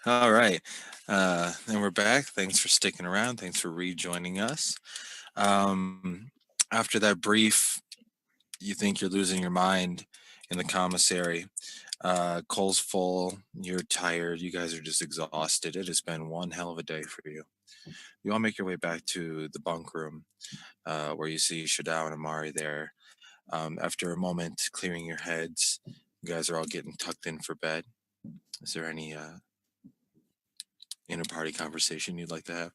All right. And we're back. Thanks for sticking around. Thanks for rejoining us. After that brief, you think you're losing your mind in the commissary. Cole's full. You're tired. You guys are just exhausted. It has been one hell of a day for you. You all make your way back to the bunk room where you see Shadao and Amari there. After a moment clearing your heads, you guys are all getting tucked in for bed. Is there any inter-party conversation you'd like to have?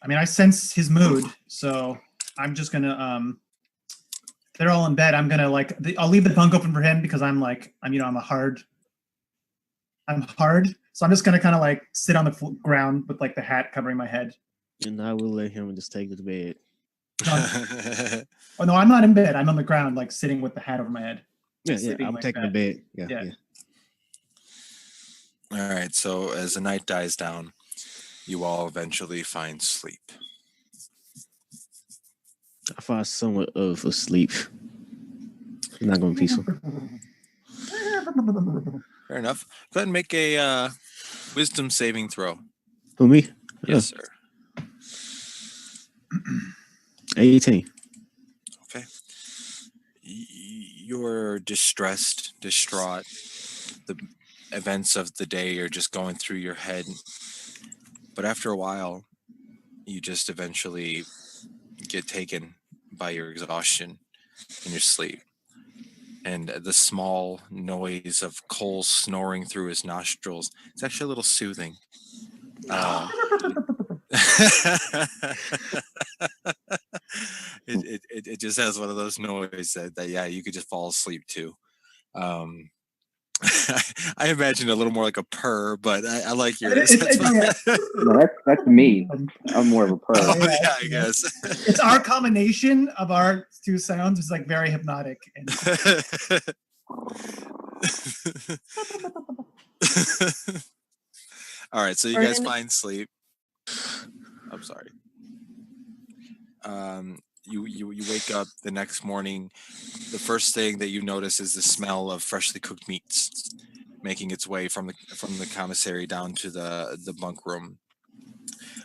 I mean, I sense his mood, so I'm just gonna. They're all in bed. I'm gonna I'll leave the bunk open for him because I'm hard. So I'm just gonna kind of sit on the ground with the hat covering my head. And I will let him just take the bed. Oh no, I'm not in bed. I'm on the ground, sitting with the hat over my head. Yeah, I'm taking the bed. Yeah. All right. So as the night dies down, you all eventually find sleep. I find somewhat of a sleep. Not going to be peaceful. Fair enough. Go ahead and make a wisdom saving throw. For me? Yes, sir. 18. Okay. You're distressed, distraught. The events of the day are just going through your head. But after a while, you just eventually get taken by your exhaustion in your sleep. And the small noise of Cole snoring through his nostrils, it's actually a little soothing. It just has one of those noises that you could just fall asleep to. I imagine a little more like a purr, but I like yours. No, that's me. I'm more of a purr. Oh, yeah, I guess. It's our combination of our two sounds is very hypnotic. All right, so you guys find sleep. I'm sorry. You wake up the next morning. The first thing that you notice is the smell of freshly cooked meats making its way from the commissary down to the bunk room.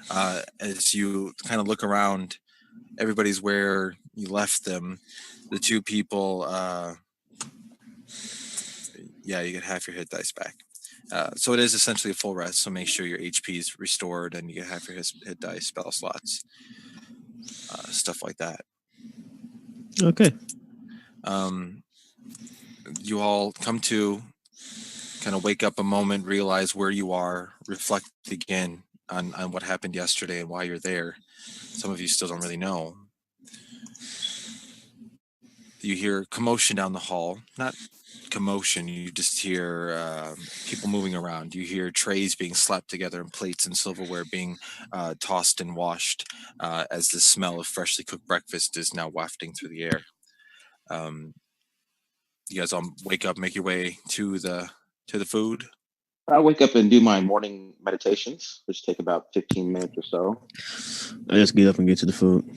As you kind of look around, everybody's where you left them. The two people, you get half your hit dice back. So it is essentially a full rest, so make sure your HP is restored and you get half your hit dice, spell slots, stuff like that. Okay. You all come to, kind of wake up a moment, realize where you are, reflect again on what happened yesterday and why you're there. Some of you still don't really know. You hear commotion down the hall. Not commotion, you just hear people moving around. You hear trays being slapped together and plates and silverware being tossed and washed as the smell of freshly cooked breakfast is now wafting through the air. You guys all wake up, make your way to the food. I wake up and do my morning meditations, which take about 15 minutes or so. I just get up and get to the food.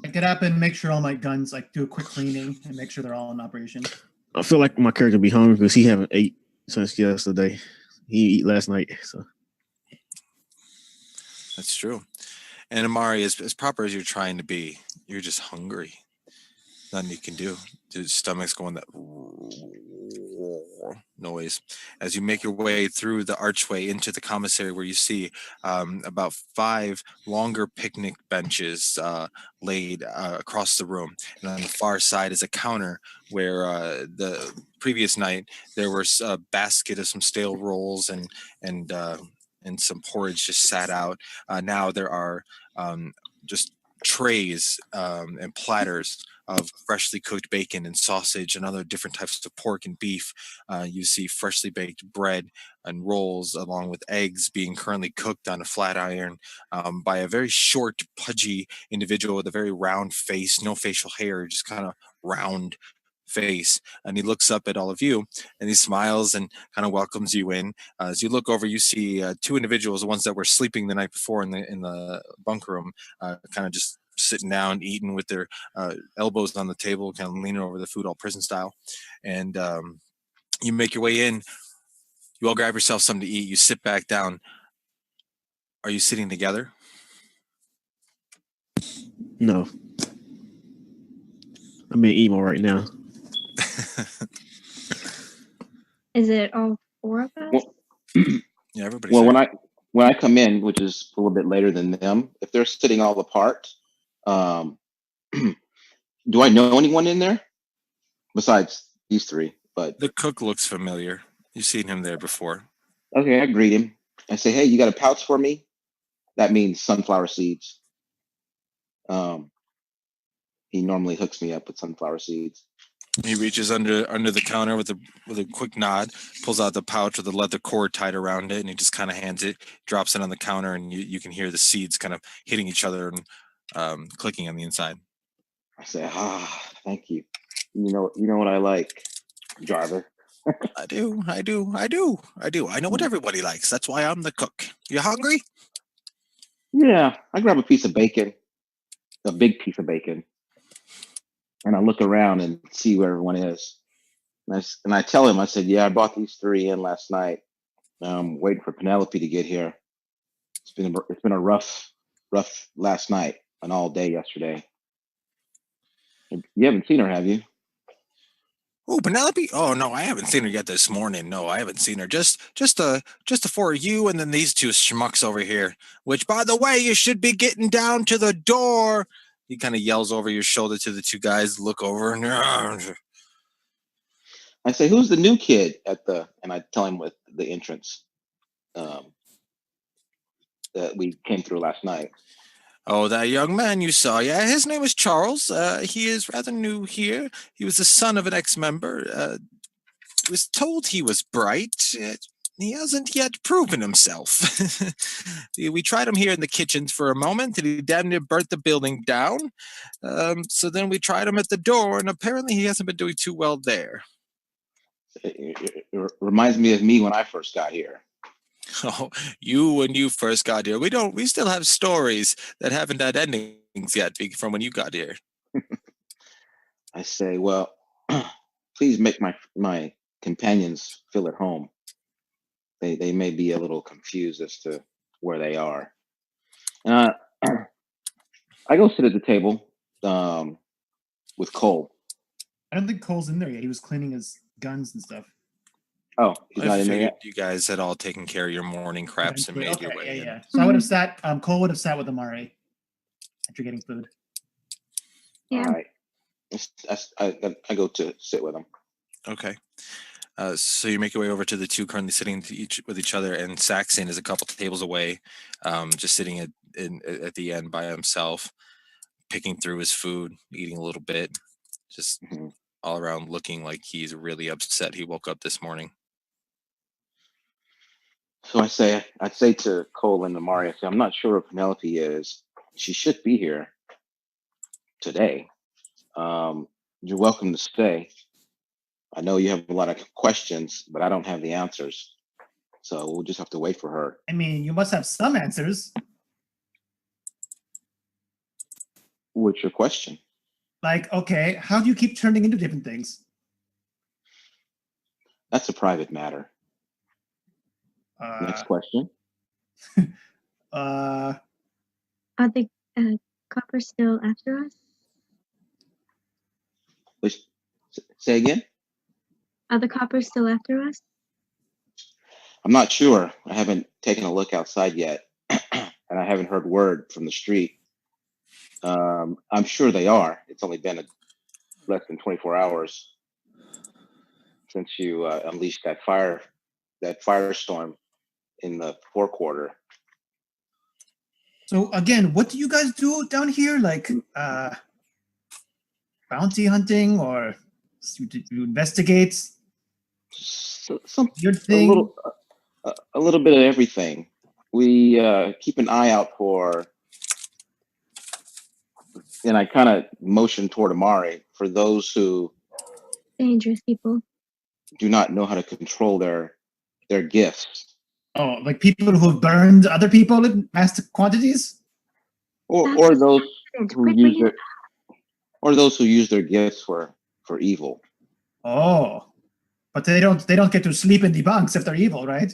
I get up and make sure all my guns, do a quick cleaning and make sure they're all in operation. I feel like my character be hungry because he haven't ate since yesterday. He ate last night, so. That's true. And Amari, as proper as you're trying to be, you're just hungry. Nothing you can do. Your stomach's going that noise as you make your way through the archway into the commissary, where you see about 5 longer picnic benches laid across the room, and on the far side is a counter where the previous night there was a basket of some stale rolls and some porridge just sat out. Now there are just trays and platters of freshly cooked bacon and sausage and other different types of pork and beef. You see freshly baked bread and rolls, along with eggs being currently cooked on a flat iron by a very short, pudgy individual with a very round face, no facial hair, just kind of round face. And he looks up at all of you and he smiles and kind of welcomes you in. As you look over, you see 2 individuals, the ones that were sleeping the night before in the bunk room, kind of just sitting down, eating with their elbows on the table, kind of leaning over the food, all prison style. And you make your way in. You all grab yourself something to eat. You sit back down. Are you sitting together? No. I'm in emo right now. Is it all four of us? Well, Yeah, everybody's well, there. when I come in, which is a little bit later than them, if they're sitting all apart, um, do I know anyone in there besides these three? But The cook looks familiar. You've seen him there before. okay, I greet him. I say, "Hey, you got a pouch for me?" That means sunflower seeds. Um, he normally hooks me up with sunflower seeds. He reaches under the counter with a quick nod, pulls out the pouch with a leather cord tied around it, and he just kind of hands it, drops it on the counter, and you can hear the seeds kind of hitting each other and clicking on the inside. I say, thank you. You know what I like, Jarvis. I do. I know what everybody likes. That's why I'm the cook. You hungry? Yeah, I grab a piece of bacon, a big piece of bacon, and I look around and see where everyone is. And I tell him, I said, yeah, I brought these three in last night. I'm waiting for Penelope to get here. It's been a rough last night and all day yesterday. You haven't seen her, have you? Oh, Penelope? Oh no, I haven't seen her yet this morning. No, I haven't seen her. Just the four of you and then these two schmucks over here. Which, by the way, you should be getting down to the door. He kind of yells over your shoulder to the two guys. Look over and I say, who's the new kid and I tell him with the entrance that we came through last night. oh, that young man you saw. Yeah, his name is Charles. He is rather new here. He was the son of an ex-member. Was told he was bright. He hasn't yet proven himself. We tried him here in the kitchens for a moment, and he damn near burnt the building down. So then we tried him at the door, and apparently he hasn't been doing too well there. It reminds me of me when I first got here. Oh, when you first got here. We still have stories that haven't had endings yet from when you got here. I say, well, please make my companions feel at home. They may be a little confused as to where they are. I go sit at the table with Cole. I don't think Cole's in there yet. He was cleaning his guns and stuff. Oh, he's not I in there figured yet? you guys had all taken care of your morning craps and made your way in. Yeah. So I would have sat. Cole would have sat with Amari after getting food. Yeah. All right. I go to sit with him. Okay. So you make your way over to the two currently sitting with each other, and Saxon is a couple tables away, just sitting at the end by himself, picking through his food, eating a little bit, just all around looking like he's really upset he woke up this morning. So I'd say to Cole and Amari, I say, I'm not sure where Penelope is. She should be here today. You're welcome to stay. I know you have a lot of questions, but I don't have the answers. So we'll just have to wait for her. I mean, you must have some answers. What's your question? Like, okay, how do you keep turning into different things? That's a private matter. Next question. Are the coppers still after us? Say again? Are the coppers still after us? I'm not sure. I haven't taken a look outside yet, and I haven't heard word from the street. I'm sure they are. It's only been less than 24 hours since you unleashed that firestorm in the forequarter. So again, what do you guys do down here? Like bounty hunting, or you investigate? Your thing? A little bit of everything. We keep an eye out for, and I kind of motion toward Amari, for those who Dangerous people do not know how to control their gifts. Oh, like people who have burned other people in massive quantities? Or those who use their gifts for evil. Oh, But they don't get to sleep in the bunks if they're evil, right?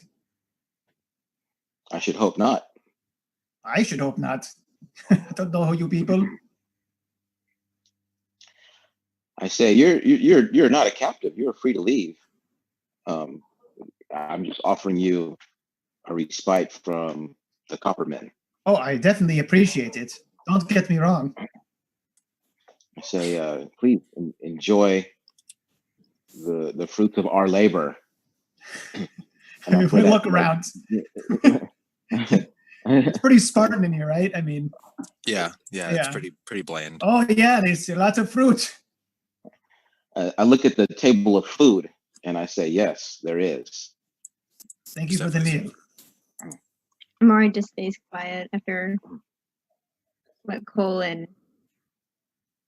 I should hope not. I should hope not. I don't know who you people. I say you're not a captive. You're free to leave. I'm just offering you a respite from the Coppermen. Oh, I definitely appreciate it. Don't get me wrong. I say, please enjoy the fruits of our labor. I mean, we look around. It's pretty Spartan in here, right? I mean, Yeah, it's pretty bland. oh yeah, there's lots of fruit. I look at the table of food and I say, yes, there is. Thank you for the meal. Amari just stays quiet after what Cole and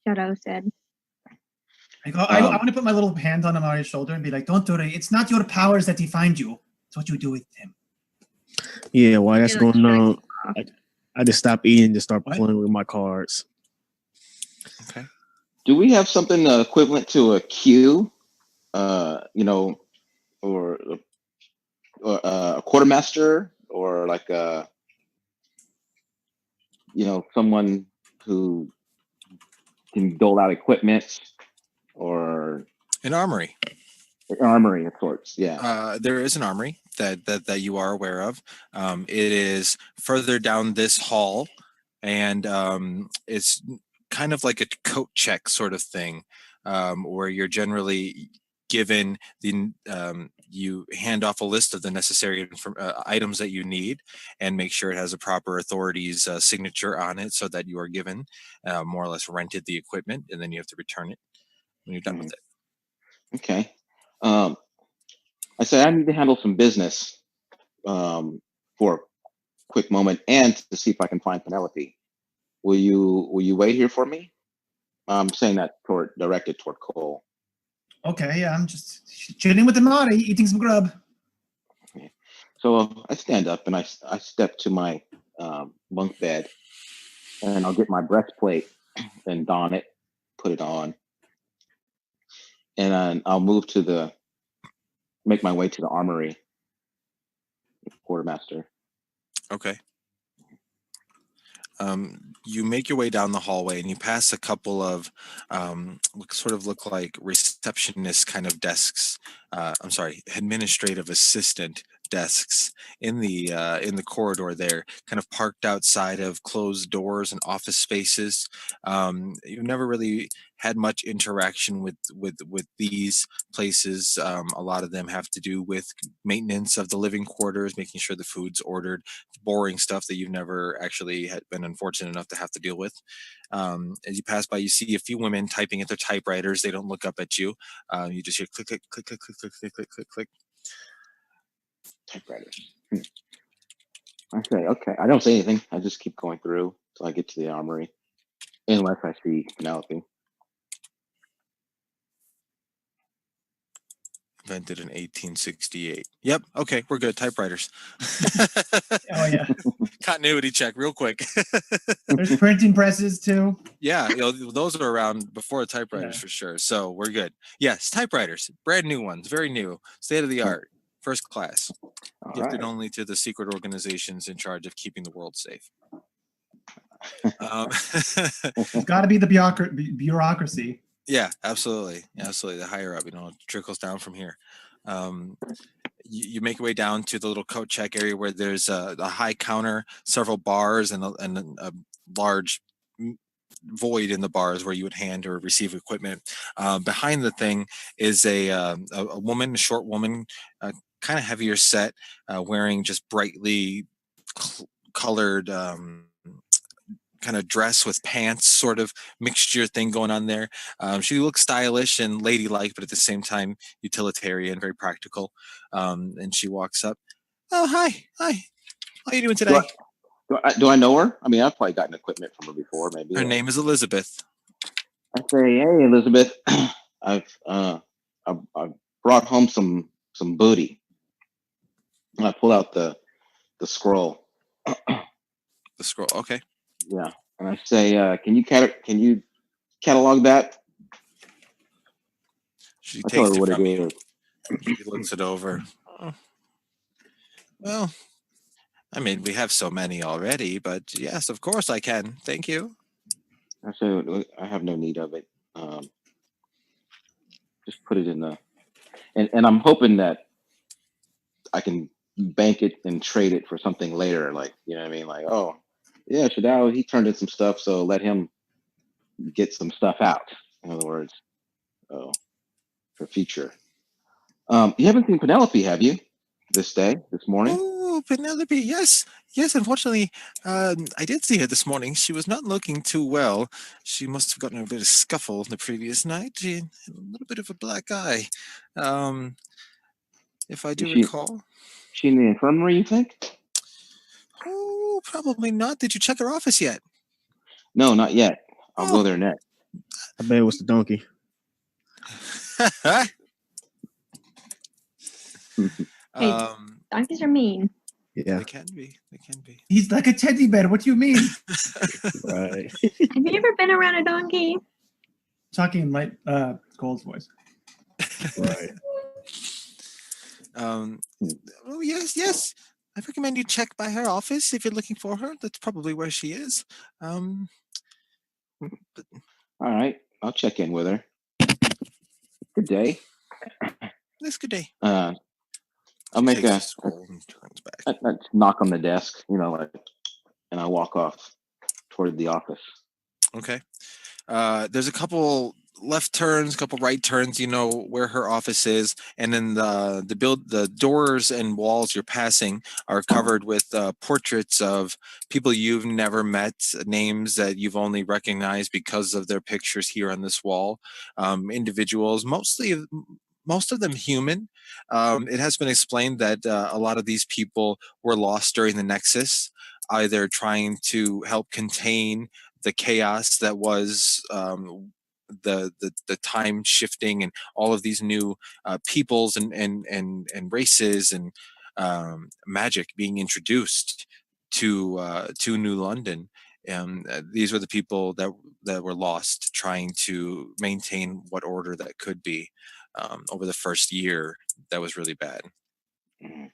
Shadow said. I want to put my little hand on Amari's shoulder and be like, "Don't worry, it's not your powers that define you. It's what you do with them." Yeah, while that's Feel like going on, Shrek's off. I just stop eating and just start What? playing with my cards. Okay. Do we have something equivalent to a Q, or a quartermaster, or like someone who can dole out equipment, or An armory. armory of sorts? Yeah. There is an armory that you are aware of. It is further down this hall, and it's kind of like a coat check sort of thing, where you're generally given you hand off a list of the necessary items that you need, and make sure it has a proper authority's signature on it, so that you are given more or less rented the equipment, and then you have to return it when you're done with it. Okay. I say I need to handle some business for a quick moment, and to see if I can find Penelope. Will you wait here for me? I'm saying that directed toward Cole. Okay, yeah, I'm just chilling with Amari, eating some grub. Okay. So I stand up and I step to my bunk bed, and I'll get my breastplate and don it, put it on, and I'll make my way to the armory, quartermaster. Okay. You make your way down the hallway, and you pass a couple of look like receptionist kind of desks. Administrative assistant desks in the corridor there, kind of parked outside of closed doors and office spaces. You've never really had much interaction with these places. A lot of them have to do with maintenance of the living quarters, making sure the food's ordered, boring stuff that you've never actually had been unfortunate enough to have to deal with. As you pass by, you see a few women typing at their typewriters. They don't look up at you. You just hear click, click, click, click, click, click, click, click, click, click. Typewriters. I say, okay. I don't say anything. I just keep going through till I get to the armory, unless I see Penelope. Invented in 1868. Yep. Okay, we're good. Typewriters. Oh yeah, Continuity check, real quick. there's printing presses too. Yeah, those are around before typewriters for sure. So we're good. Yes, typewriters, brand new ones, very new, state of the art, first class, gifted only to the secret organizations in charge of keeping the world safe. It's got to be the bureaucracy. Yeah, absolutely. The higher up, it trickles down from here. You make your way down to the little coat check area, where there's a high counter, several bars, and a large void in the bars where you would hand or receive equipment. Behind the thing is a woman, a short woman, kind of heavier set, wearing just brightly colored kind of dress with pants, sort of mixture thing going on there. She looks stylish and ladylike, but at the same time utilitarian, very practical. And she walks up. Oh, hi. How are you doing today? Do I know her? I mean, I've probably gotten equipment from her before, maybe. Her name is Elizabeth. I say, hey, Elizabeth, I've brought home some booty. And I pull out the scroll. The scroll. Okay. Yeah, and I say, can you catalog that? She I tell takes her it what from it you. is. He looks it over. Oh, well, I mean, we have so many already, but yes, of course I can. Thank you. I said, I have no need of it. Just put it in the, and I'm hoping that I can bank it and trade it for something later. Like, you know what I mean? Like, oh, yeah, Shadow, he turned in some stuff, so let him get some stuff out. In other words, oh, for future. You haven't seen Penelope, have you? This morning? Oh, Penelope, yes. Yes, unfortunately, I did see her this morning. She was not looking too well. She must have gotten a bit of scuffle the previous night. She had a little bit of a black eye, um, if I Is do recall. she in the infirmary, you think? Oh, probably not. Did you check her office yet? No, not yet. I'll Oh. go there next. I bet it was the donkey. Donkeys are mean. Yeah, They can be. They can be. He's like a teddy bear. What do you mean? right. Have you ever been around a donkey? Talking in light Gold's voice. Right. Oh, yes. I recommend you check by her office if you're looking for her. That's probably where she is. All right, I'll check in with her. Good day. Yes, good day. I'll make Takes a the scroll and turns back. knock on the desk, like, and I walk off toward the office. Okay. There's a couple left turns, a couple right turns. You know where her office is, and then the doors and walls you're passing are covered with portraits of people you've never met, names that you've only recognized because of their pictures here on this wall. Individuals, most of them human. It has been explained that a lot of these people were lost during the Nexus, either trying to help contain the chaos that was the time shifting and all of these new peoples and races and magic being introduced to New London. These were the people that were lost trying to maintain what order that could be over the first year. That was really bad. You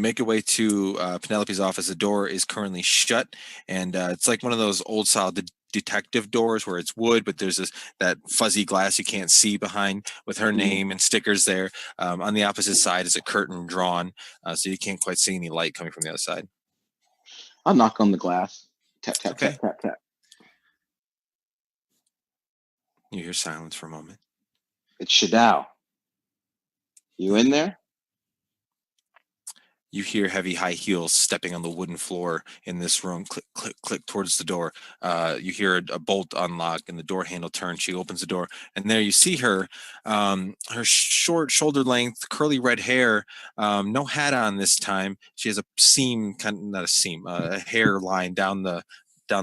make your way to Penelope's office. The door is currently shut, and it's like one of those old style detective doors where it's wood, but there's that fuzzy glass you can't see behind with her name and stickers there. On the opposite side is a curtain drawn, so you can't quite see any light coming from the other side. I'll knock on the glass. Tap, tap, Okay. tap, tap, tap. You hear silence for a moment. It's Shadow. You in there? You hear heavy high heels stepping on the wooden floor in this room, click, click, click towards the door. You hear a bolt unlock and the door handle turn. She opens the door, and there you see her, her short shoulder length, curly red hair, no hat on this time. She has a seam, not a seam, a hairline down the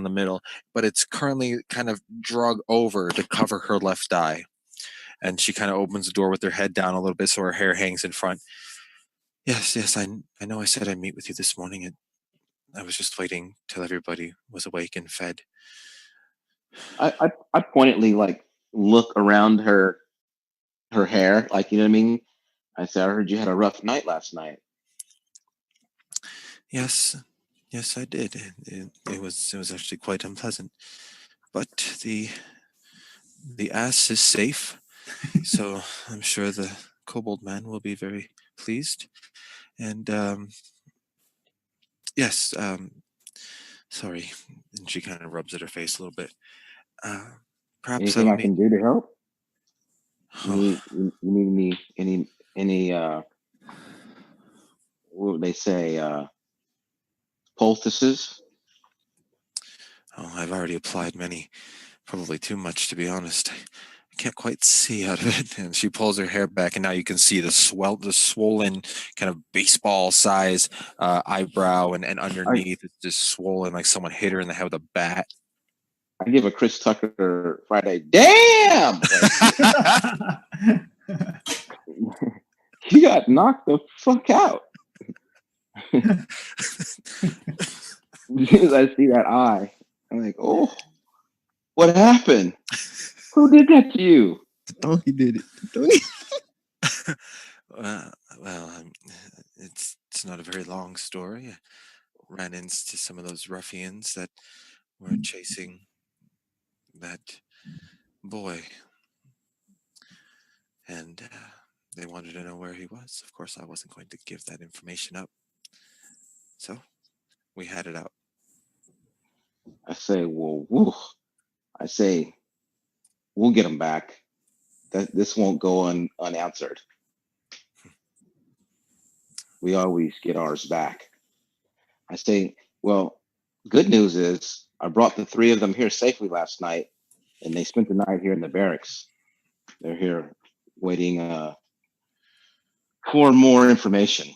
middle, but it's currently kind of drug over to cover her left eye. And she kind of opens the door with her head down a little bit so her hair hangs in front. Yes, I know I said I'd meet with you this morning, and I was just waiting till everybody was awake and fed. I pointedly look around her hair, like, you know what I mean? I said, I heard you had a rough night last night. Yes, I did. It was actually quite unpleasant, but the ass is safe, so I'm sure the kobold man will be very pleased. And yes, sorry. And she kind of rubs at her face a little bit. Perhaps Anything I can do to help? You need any what would they say, poultices? Oh, I've already applied many, probably too much, to be honest. I can't quite see out of it. And she pulls her hair back, and now you can see the swollen kind of baseball size eyebrow, and underneath it's just swollen like someone hit her in the head with a bat. I give a Chris Tucker Friday. Damn! He got knocked the fuck out. As soon as I see that eye, I'm like, oh, what happened? Who did that to you? Donkey did it. Donkey. Well, it's not a very long story. I ran into some of those ruffians that were chasing that boy, and they wanted to know where he was. Of course, I wasn't going to give that information up, so we had it out. I say, well, woo. I say, we'll get him back. That this won't go unanswered. We always get ours back. I say, well, good news is I brought the three of them here safely last night, and they spent the night here in the barracks. They're here waiting for more information.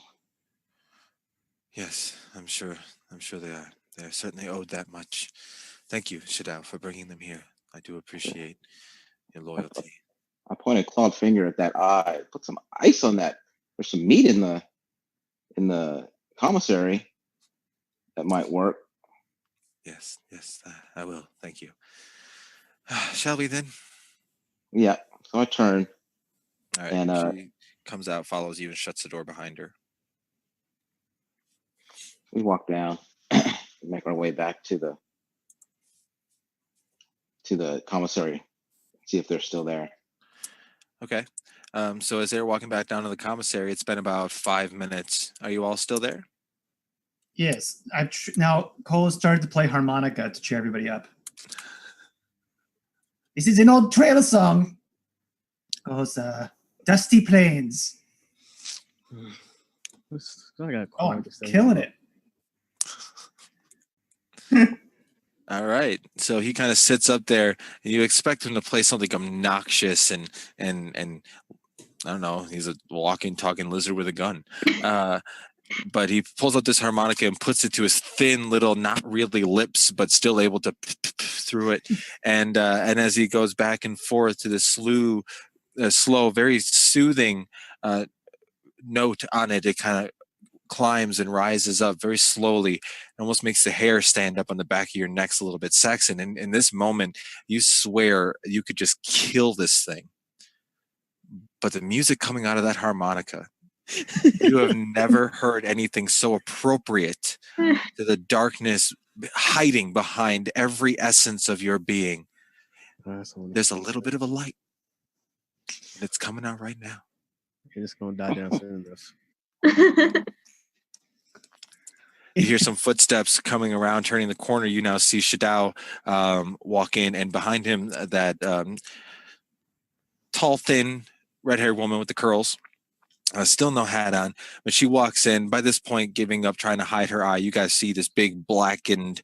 Yes, I'm sure. I'm sure they are. They are certainly owed that much. Thank you, Shadao, for bringing them here. I do appreciate your loyalty. I point a clawed finger at that eye. Put some ice on that. There's some meat in the commissary that might work. Yes, I will. Thank you. Shall we then? Yeah. So I turn All right. and She comes out, follows you, and shuts the door behind her. we walk down, make our way back to the commissary, see if they're still there. Okay. So as they're walking back down to the commissary, it's been about 5 minutes. Are you all still there? Yes. Now Cole has started to play harmonica to cheer everybody up. This is an old trail song. Goes Dusty Plains. I got Oh, I'm killing it. All right. So he kind of sits up there, and you expect him to play something obnoxious and I don't know. He's a walking, talking lizard with a gun. But he pulls out this harmonica and puts it to his thin little, not really lips, but still able to through it. And as he goes back and forth to the slow, very soothing note on it, it kind of climbs and rises up very slowly. It almost makes the hair stand up on the back of your necks a little bit. Saxon, in this moment, you swear you could just kill this thing. But the music coming out of that harmonica, you have never heard anything so appropriate to the darkness hiding behind every essence of your being. There's a little bit of a light, and it's coming out right now. It's gonna die down soon enough. You hear some footsteps coming around, turning the corner. You now see Shadao walk in, and behind him, that tall, thin, red-haired woman with the curls. Still no hat on, but she walks in. By this point, giving up, trying to hide her eye. You guys see this big, blackened,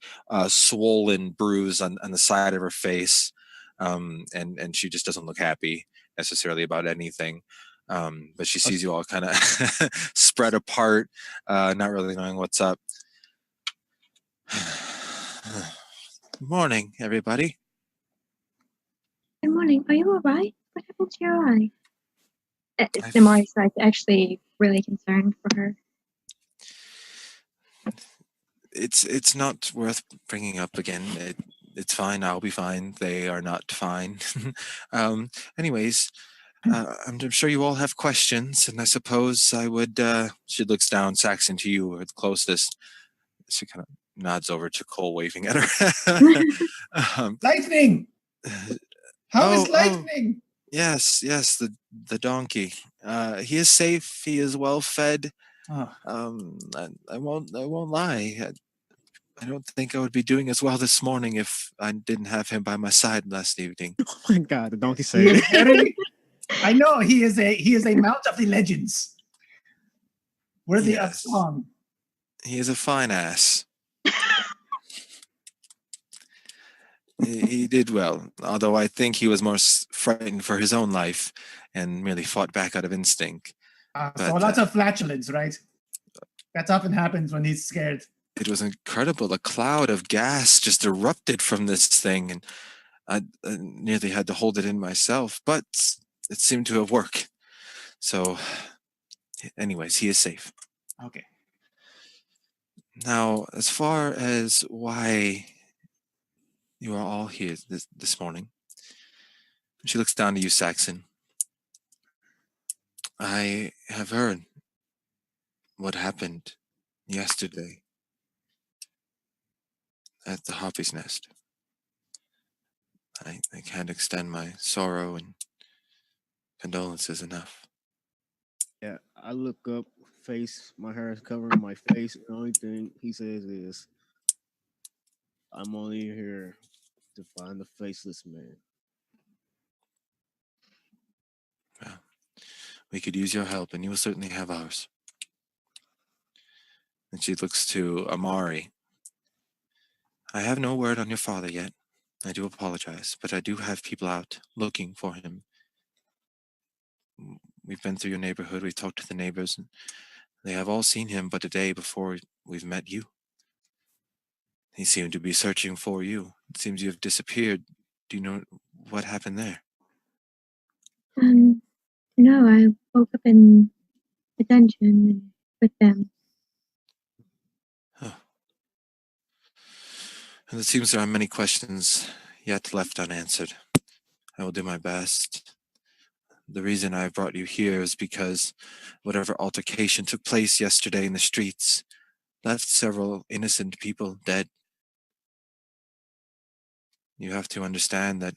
swollen bruise on the side of her face, and she just doesn't look happy necessarily about anything. But she sees you all kind of spread apart, not really knowing what's up. Good morning, everybody. Good morning. Are you all right? What happened to your eye? Samari's like actually really concerned for her. It's not worth bringing up again. It's fine. I'll be fine. They are not fine. Anyways, I'm sure you all have questions, and I suppose I would. She looks down, Saxon, to you, or the closest. She kind of nods over to Cole, waving at her. Lightning! How is Lightning? Yes, the donkey. He is safe. He is well fed. Oh. I won't lie. I don't think I would be doing as well this morning if I didn't have him by my side last evening. Oh my God, the donkey said it. I know he is a mount of the legends, worthy of song. He is a fine ass. He did well, although I think he was more frightened for his own life and merely fought back out of instinct. So lots of flatulence, right? That often happens when he's scared. It was incredible. A cloud of gas just erupted from this thing, and I nearly had to hold it in myself, but it seemed to have worked. So, anyways, he is safe. Okay. Now, as far as why you are all here this morning, She looks down to you, Saxon. I have heard what happened yesterday at the Harpy's Nest. I can't extend my sorrow and condolences enough. Yeah, I look up, face, my hair is covering my face. The only thing he says is, I'm only here to find the faceless man. Well, we could use your help, and you will certainly have ours. And she looks to Amari. I have no word on your father yet. I do apologize, but I do have people out looking for him. We've been through your neighborhood, we've talked to the neighbors, and they have all seen him but a day before we've met you. He seemed to be searching for you. It seems you have disappeared. Do you know what happened there? No, I woke up in the dungeon with them. Oh. And it seems there are many questions yet left unanswered. I will do my best. The reason I brought you here is because whatever altercation took place yesterday in the streets left several innocent people dead. You have to understand that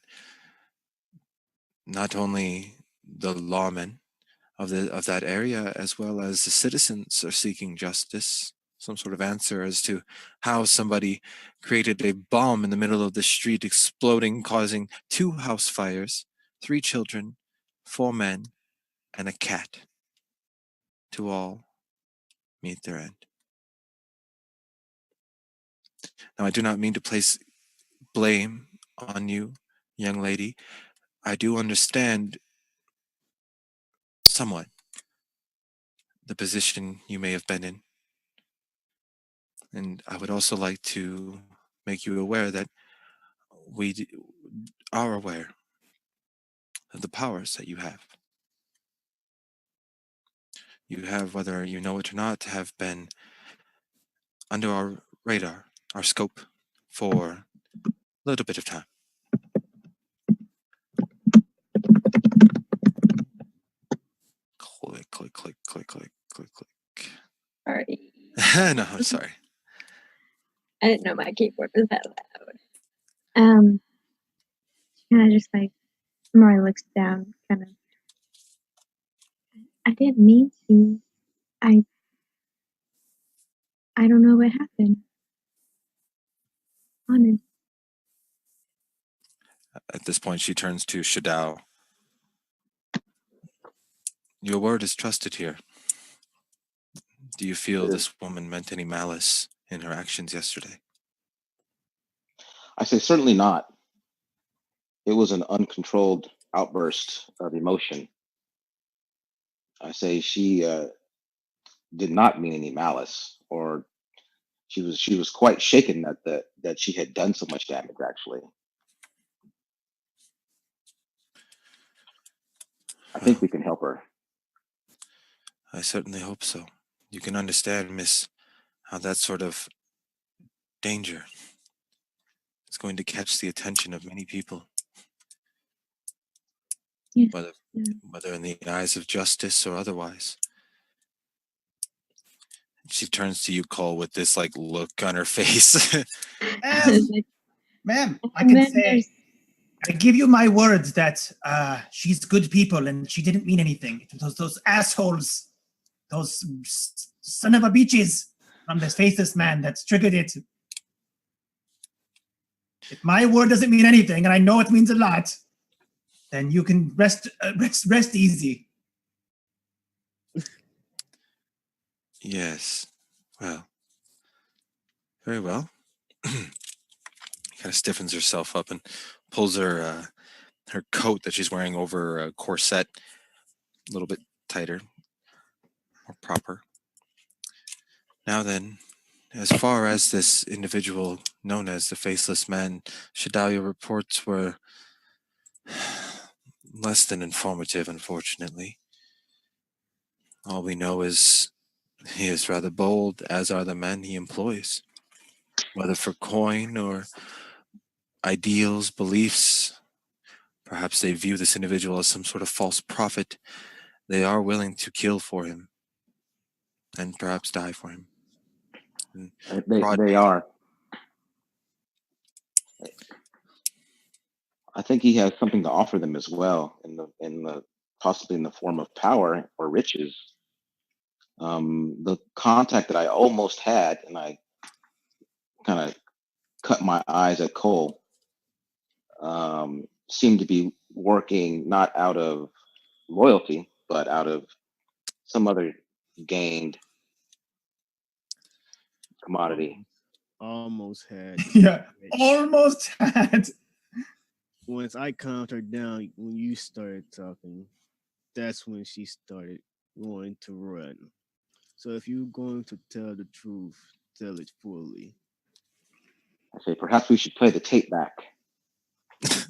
not only the lawmen of that area as well as the citizens are seeking justice, some sort of answer as to how somebody created a bomb in the middle of the street, exploding, causing 2 house fires, 3 children, 4 men, and a cat to all meet their end. Now, I do not mean to place blame on you, young lady. I do understand somewhat the position you may have been in. And I would also like to make you aware that we are aware of the powers that you have. You have, whether you know it or not, have been under our radar, our scope, for a little bit of time. Click, click, click, click, click, click, click. Sorry. No, I'm sorry. I didn't know my keyboard was that loud. Kind of just like, Mari looks down, kind of. I didn't mean to. I don't know what happened. Honest. At this point, she turns to Shadao. Your word is trusted here. Do you feel this woman meant any malice in her actions yesterday? I say certainly not. It was an uncontrolled outburst of emotion. I say she did not mean any malice, or she was quite shaken that she had done so much damage. Actually, I think we can help her. I certainly hope so. You can understand, miss, how that sort of danger is going to catch the attention of many people. Yes. Whether in the eyes of justice or otherwise. She turns to you, Cole, with this like look on her face. Ma'am, I can say, I give you my words that she's good people and she didn't mean anything. Those assholes, those son of a bitches from this faceless man that's triggered it. If my word doesn't mean anything, and I know it means a lot, then you can rest easy. Yes. Well. Very well. Kind of stiffens herself up and pulls her her coat that she's wearing over a corset a little bit tighter, more proper. Now then, as far as this individual known as the Faceless Man, Shadalia reports were less than informative, unfortunately. All we know is he is rather bold, as are the men he employs. Whether for coin or ideals, beliefs, Perhaps they view this individual as some sort of false prophet. They are willing to kill for him and perhaps die for him. And broad They day. are. I think he has something to offer them as well, in the possibly in the form of power or riches. The contact that I almost had, and I kind of cut my eyes at Cole, seemed to be working not out of loyalty, but out of some other gained commodity. Almost had. Yeah, Rich. almost had. Once I calmed her down, when you started talking, that's when she started wanting to run. So if you're going to tell the truth, tell it fully. I say, perhaps we should play the tape back. She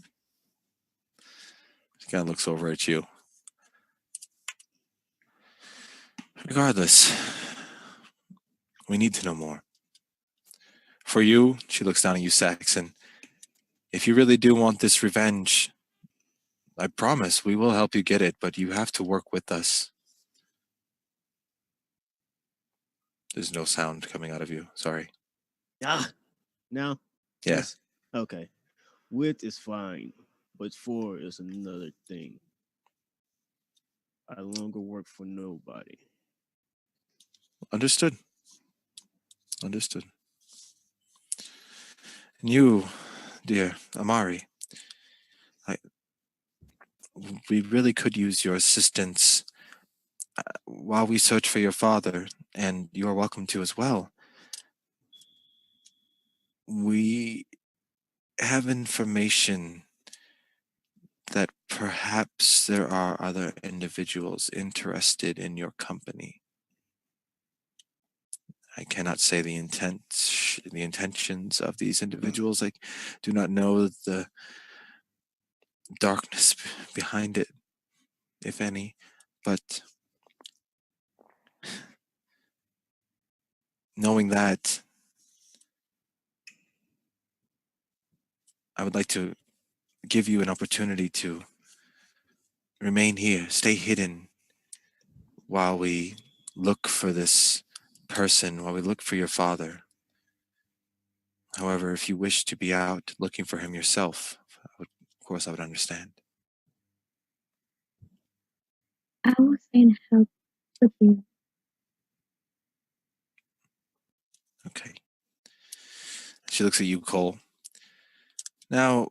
kind of looks over at you. Regardless, we need to know more. For you, she looks down at you, Saxon. If you really do want this revenge, I promise we will help you get it, but you have to work with us. There's no sound coming out of you. Sorry. Ah, now? Yeah. Yes. Okay. With is fine, but for is another thing. I no longer work for nobody. Understood. Understood. And you, dear Amari, we really could use your assistance while we search for your father, and you are welcome to as well. We have information that perhaps there are other individuals interested in your company. I cannot say the intentions of these individuals. I do not know the darkness behind it, if any, but knowing that, I would like to give you an opportunity to remain here, stay hidden while we look for this person, while we look for your father. However, if you wish to be out looking for him yourself, of course I would understand. I will stay and help with you. Okay. She looks at you, Cole. Now,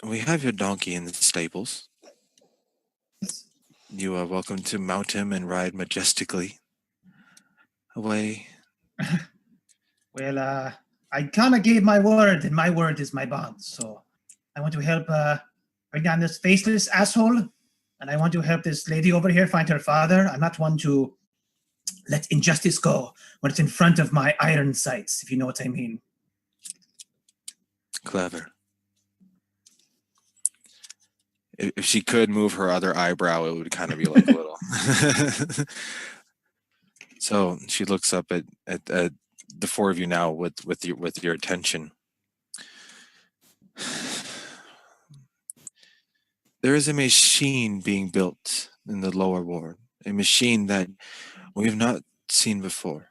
we have your donkey in the stables. You are welcome to mount him and ride majestically away. Well, I kind of gave my word, and my word is my bond. So I want to help bring down this faceless asshole, and I want to help this lady over here find her father. I'm not one to let injustice go when it's in front of my iron sights, if you know what I mean. Clever. If she could move her other eyebrow, it would kind of be like a little. So she looks up at the four of you now with your attention. There is a machine being built in the lower ward, a machine that we have not seen before.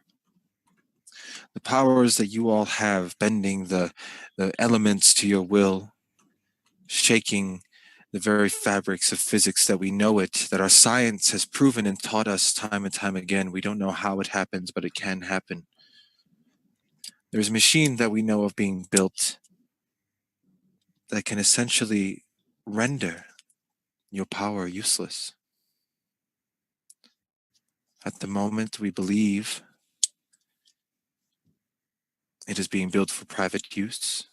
The powers that you all have, bending the elements to your will, shaking the very fabrics of physics that we know it, that our science has proven and taught us time and time again. We don't know how it happens, but it can happen. There's a machine that we know of being built that can essentially render your power useless. At the moment, we believe it is being built for private use,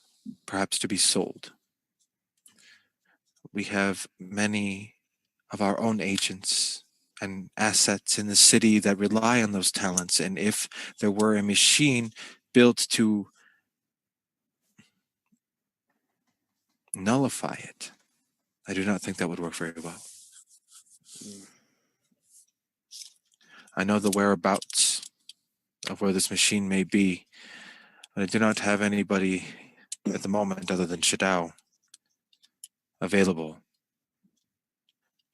perhaps to be sold. We have many of our own agents and assets in the city that rely on those talents. And if there were a machine built to nullify it, I do not think that would work very well. I know the whereabouts of where this machine may be, but I do not have anybody at the moment other than Shadao. available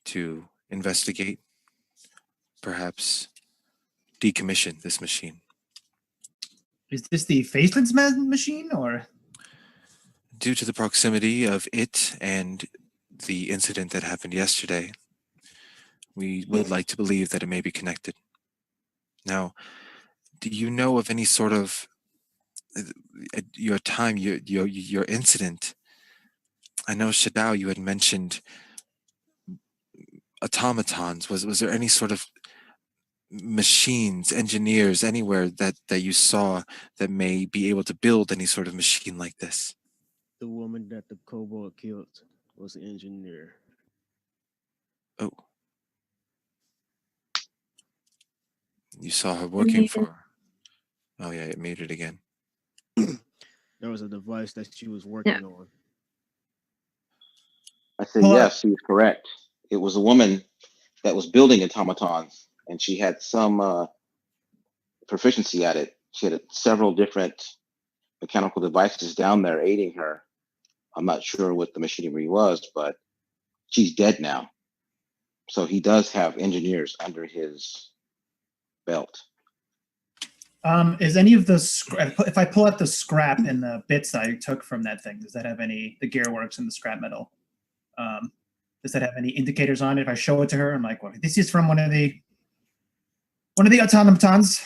to investigate, perhaps decommission this machine. Is this the faceless machine, or? Due to the proximity of it and the incident that happened yesterday, we would like to believe that it may be connected. Now, do you know of any sort of your incident? I know, Shadao, you had mentioned automatons. Was there any sort of machines, engineers anywhere that you saw that may be able to build any sort of machine like this? The woman that the kobold killed was an engineer. Oh. You saw her working for... Oh yeah, it made it again. There was a device that she was working on. I said, yes, she was correct. It was a woman that was building automatons, and she had some proficiency at it. She had several different mechanical devices down there aiding her. I'm not sure what the machinery was, but she's dead now. So he does have engineers under his belt. Is any of the if I pull out the scrap and the bits I took from that thing, does that have any, the gearworks and the scrap metal? Does that have any indicators on it? If I show it to her, I'm like, well, this is from one of the automatons.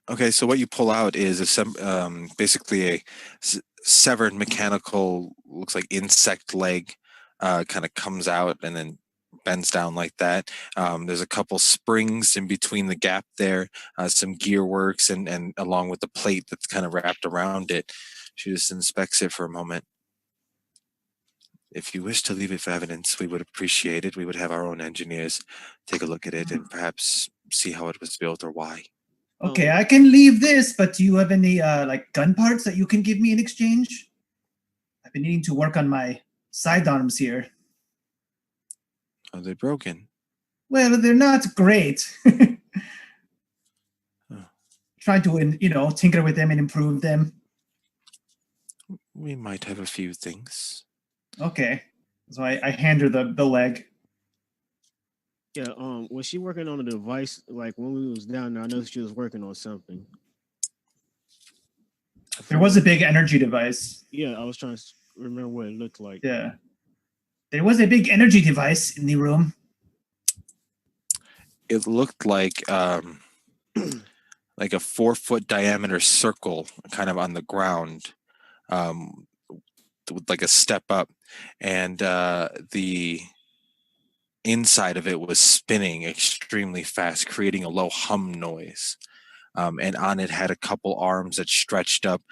Okay, so what you pull out is basically a severed mechanical, looks like insect leg, kind of comes out and then bends down like that. There's a couple springs in between the gap there, some gear works, and along with the plate that's kind of wrapped around it. She just inspects it for a moment. If you wish to leave it for evidence, we would appreciate it. We would have our own engineers take a look at it and perhaps see how it was built or why. Okay, I can leave this, but do you have any like gun parts that you can give me in exchange? I've been needing to work on my sidearms here. Are they broken? Well, they're not great. Trying to, tinker with them and improve them. We might have a few things. Okay. So I hand her the leg. Yeah, was she working on a device? Like when we was down there, I know she was working on something. There was a big energy device. Yeah, I was trying to remember what it looked like. Yeah. There was a big energy device in the room. It looked like like a 4-foot diameter circle kind of on the ground, with like a step up, and the inside of it was spinning extremely fast, creating a low hum noise. And on it had a couple arms that stretched up,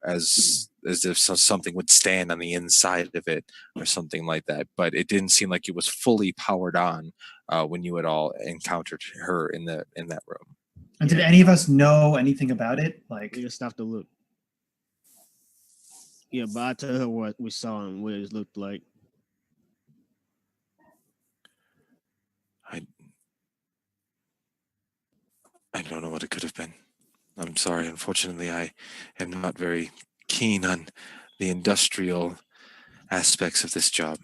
as if something would stand on the inside of it or something like that. But it didn't seem like it was fully powered on when you had all encountered her in that room. And did any of us know anything about it? Like, we just stopped to look. Yeah, but I tell her what we saw and what it looked like. I don't know what it could have been. I'm sorry. Unfortunately, I am not very keen on the industrial aspects of this job.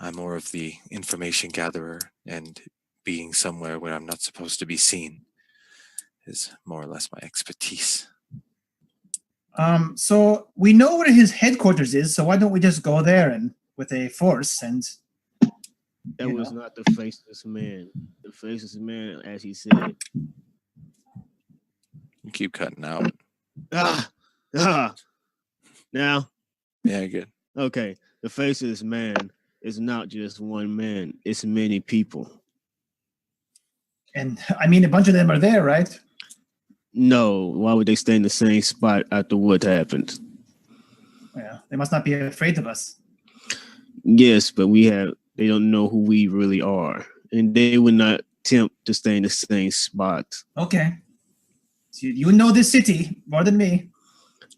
I'm more of the information gatherer, and being somewhere where I'm not supposed to be seen is more or less my expertise. So we know where his headquarters is, so why don't we just go there and with a force and... That was not the faceless man. The faceless man, as he said. You keep cutting out. Now? Yeah, good. Okay. The faceless man is not just one man. It's many people. And, I mean, a bunch of them are there, right? No. Why would they stay in the same spot after what happened? Yeah, they must not be afraid of us. Yes, but they don't know who we really are. And they would not attempt to stay in the same spot. Okay. So you know this city more than me.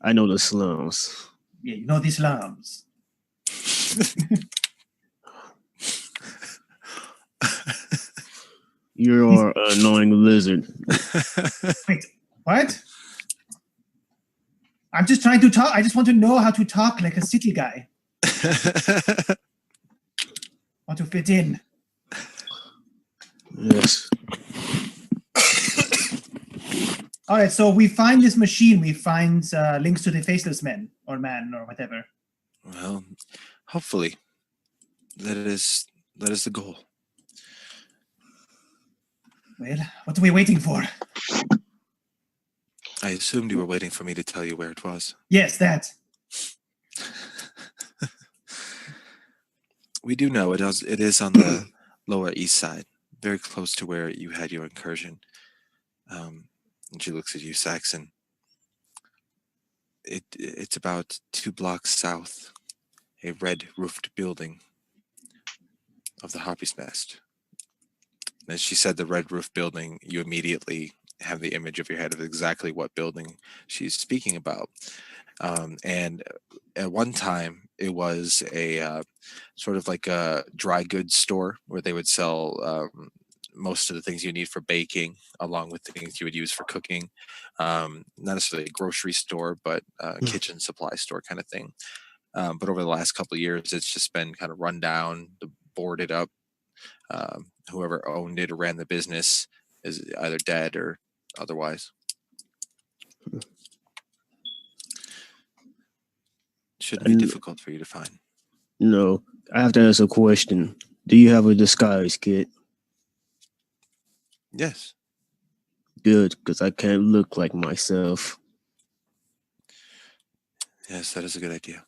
I know the slums. Yeah, you know these slums. You're an annoying lizard. Wait, what? I'm just trying to talk. I just want to know how to talk like a city guy. Want to fit in. Yes. All right, so we find this machine. We find links to the faceless men or man or whatever. Well, hopefully, that is the goal. Well, what are we waiting for? I assumed you were waiting for me to tell you where it was. Yes, that. We do know it is on the Lower East Side, very close to where you had your incursion. And she looks at you, Saxon. It's about 2 blocks south, a red-roofed building of the Harpy's Nest. As she said the red roof building, you immediately have the image of your head of exactly what building she's speaking about. And at one time, it was a sort of like a dry goods store where they would sell most of the things you need for baking, along with things you would use for cooking. Not necessarily a grocery store, but a kitchen supply store kind of thing. But over the last couple of years, it's just been kind of run down, boarded up. Whoever owned it or ran the business is either dead or otherwise. Shouldn't be difficult for you to find. No, I have to ask a question. Do you have a disguise kit? Yes. Good, because I can't look like myself. Yes, that is a good idea.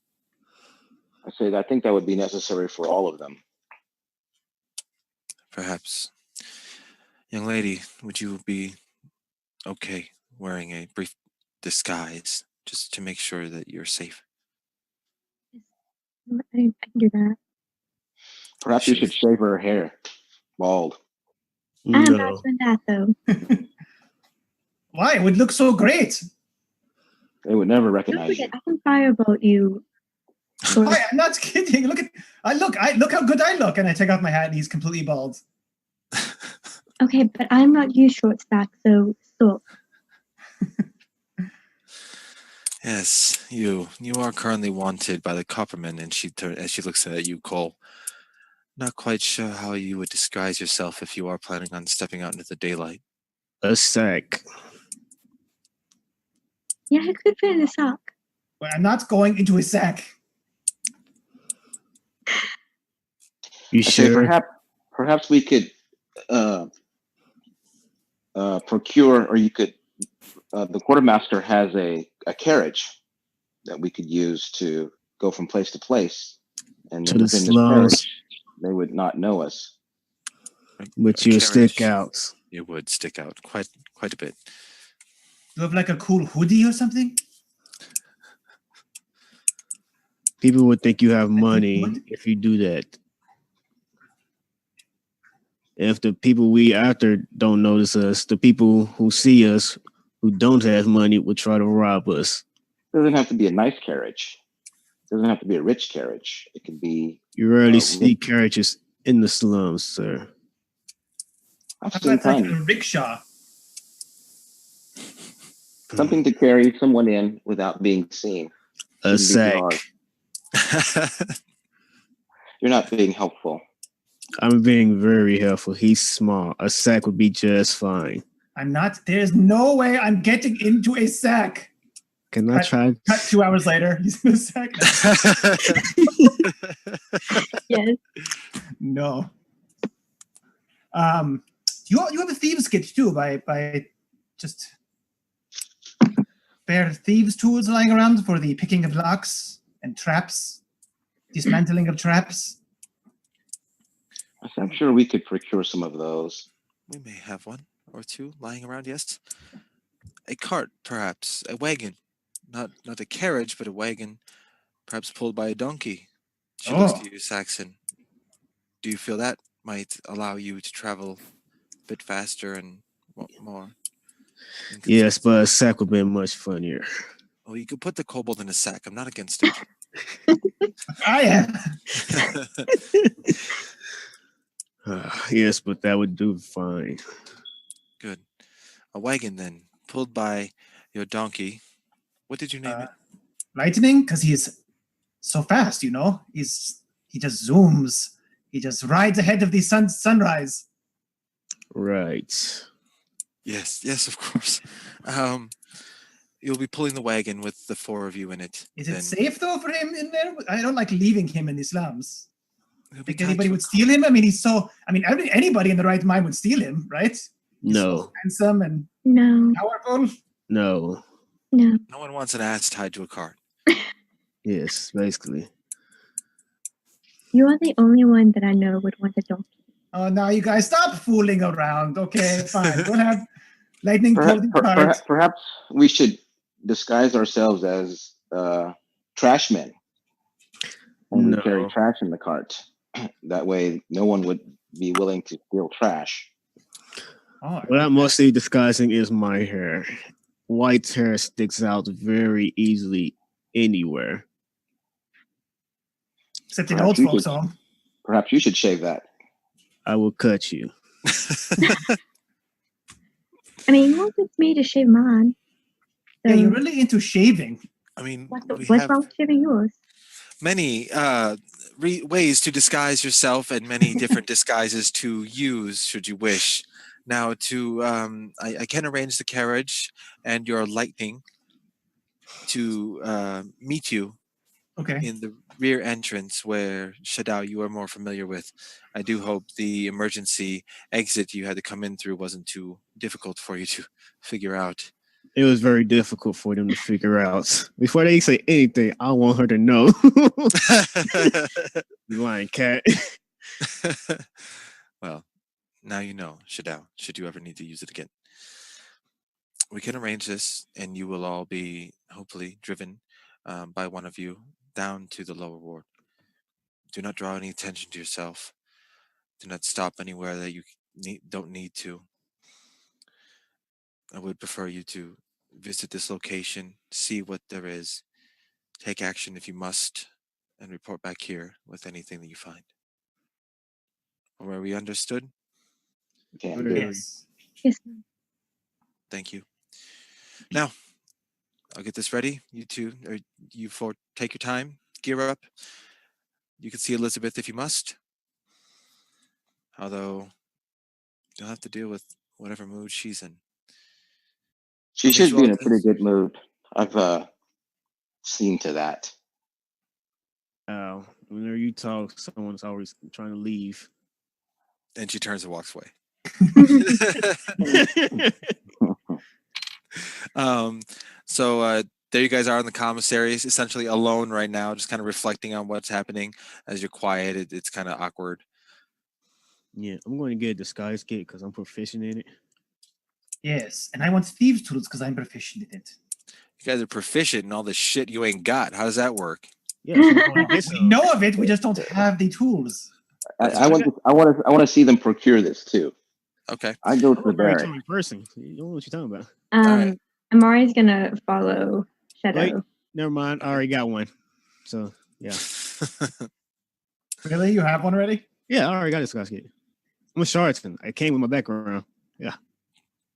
I think that would be necessary for all of them. Perhaps. Young lady, would you be okay wearing a brief disguise just to make sure that you're safe? I can do that. Perhaps you should shave her hair bald. I'm No. not doing that though. Why? It would look so great. They would never Don't recognize you. forget, I can firebolt you. Why? I'm not kidding. Look how good I look. And I take off my hat and he's completely bald. Okay, but I'm not you, short stack, so stop. Yes, you are currently wanted by the Copperman, and as she looks at you, Cole. Not quite sure how you would disguise yourself if you are planning on stepping out into the daylight. A sack. Yeah, I could fit in a sock. Well, I'm not going into a sack. You I say sure? perhaps we could procure, or you could. The quartermaster has a carriage that we could use to go from place to place, and To the within this slums. carriage, they would not know us. But A you carriage, stick out. It would stick out quite a bit. You have like a cool hoodie or something? People would think you have money would? if you do that. If the people we after don't notice us, the people who see us who don't have money would try to rob us. It doesn't have to be a nice carriage. It doesn't have to be a rich carriage. It can be. You rarely see carriages in the slums, sir. I've How seen about like tons. a rickshaw? Something to carry someone in without being seen. A Shouldn't be sack. hard. You're not being helpful. I'm being very helpful. He's small. A sack would be just fine. I'm not. There's no way I'm getting into a sack. Can I try? Cut 2 hours later. He's in a sack. Yes. No. You have a thieves kit too by just bare thieves tools lying around for the picking of locks and traps, dismantling of traps. I'm sure we could procure some of those. We may have one or two lying around, yes. A cart, perhaps, a wagon. Not a carriage, but a wagon, perhaps pulled by a donkey. She looks to you, Saxon. Do you feel that might allow you to travel a bit faster and more? Yes, but a sack would be much funnier. Well, you could put the kobold in a sack. I'm not against it. I am. Yes, but that would do fine. Good. A wagon then, pulled by your donkey, What did you name it? Lightning, because he's so fast, you know. He just zooms. He just rides ahead of the sunrise. Right. Yes, of course. You'll be pulling the wagon with the 4 of you in it. Is it safe though for him in there? I don't like leaving him in the slums. Think tied anybody to a would steal him? I mean, anybody in the right mind would steal him, right? He's No. so handsome and No, powerful. No. no. No one wants an ass tied to a cart. Yes, basically. You are the only one that I know would want a donkey. Oh, now you guys stop fooling around. Okay, fine. We'll have lightning pull the cart. Perhaps we should disguise ourselves as trash men. And we carry trash in the cart. That way, no one would be willing to steal trash. Oh, What I'm mostly disguising is my hair. White hair sticks out very easily anywhere. except in old folks' home. Perhaps you should shave that. I will cut you. I mean, you wanted me to shave mine. So Yeah, you're really into shaving. I mean, what's we wrong have with shaving yours? many ways to disguise yourself and many different disguises to use should you wish. Now, I can arrange the carriage and your lightning to meet you Okay. in the rear entrance where Shadow you are more familiar with. I do hope the emergency exit you had to come in through wasn't too difficult for you to figure out. It was very difficult for them to figure out. Before they say anything, I want her to know. You lying cat. Well, now you know, Shadow, should you ever need to use it again. We can arrange this, and you will all be hopefully driven by one of you down to the lower ward. Do not draw any attention to yourself. Do not stop anywhere that you don't need to. I would prefer you to visit this location, see what there is, take action if you must, and report back here with anything that you find. Were we understood? Okay, Very good. Yes. Yes, ma'am. Thank you. Now, I'll get this ready. You two, or you four, take your time, gear up. You can see Elizabeth if you must. Although, you'll have to deal with whatever mood she's in. She I'll meet should you be all in a at pretty this- good mood. I've seen to that. Whenever you talk, someone's always trying to leave. And she turns and walks away. So there you guys are in the commissary, essentially alone right now, just kind of reflecting on what's happening. As you're quiet, it's kind of awkward. Yeah, I'm going to get a disguise kit because I'm proficient in it. Yes. And I want thieves' tools because I'm proficient in it. You guys are proficient in all this shit you ain't got. How does that work? Yeah, so I'm going to get We some. know of it, we just don't have the tools. I want to see them procure this too. Okay. I go to I'm the a very barrack. charming person. You don't know what you're talking about. right. Amari's gonna follow Shadow. Wait. Never mind. I already got one. So, yeah. Really? You have one already? Yeah, I already got a disguise kit. I'm a charlatan. I came with my background.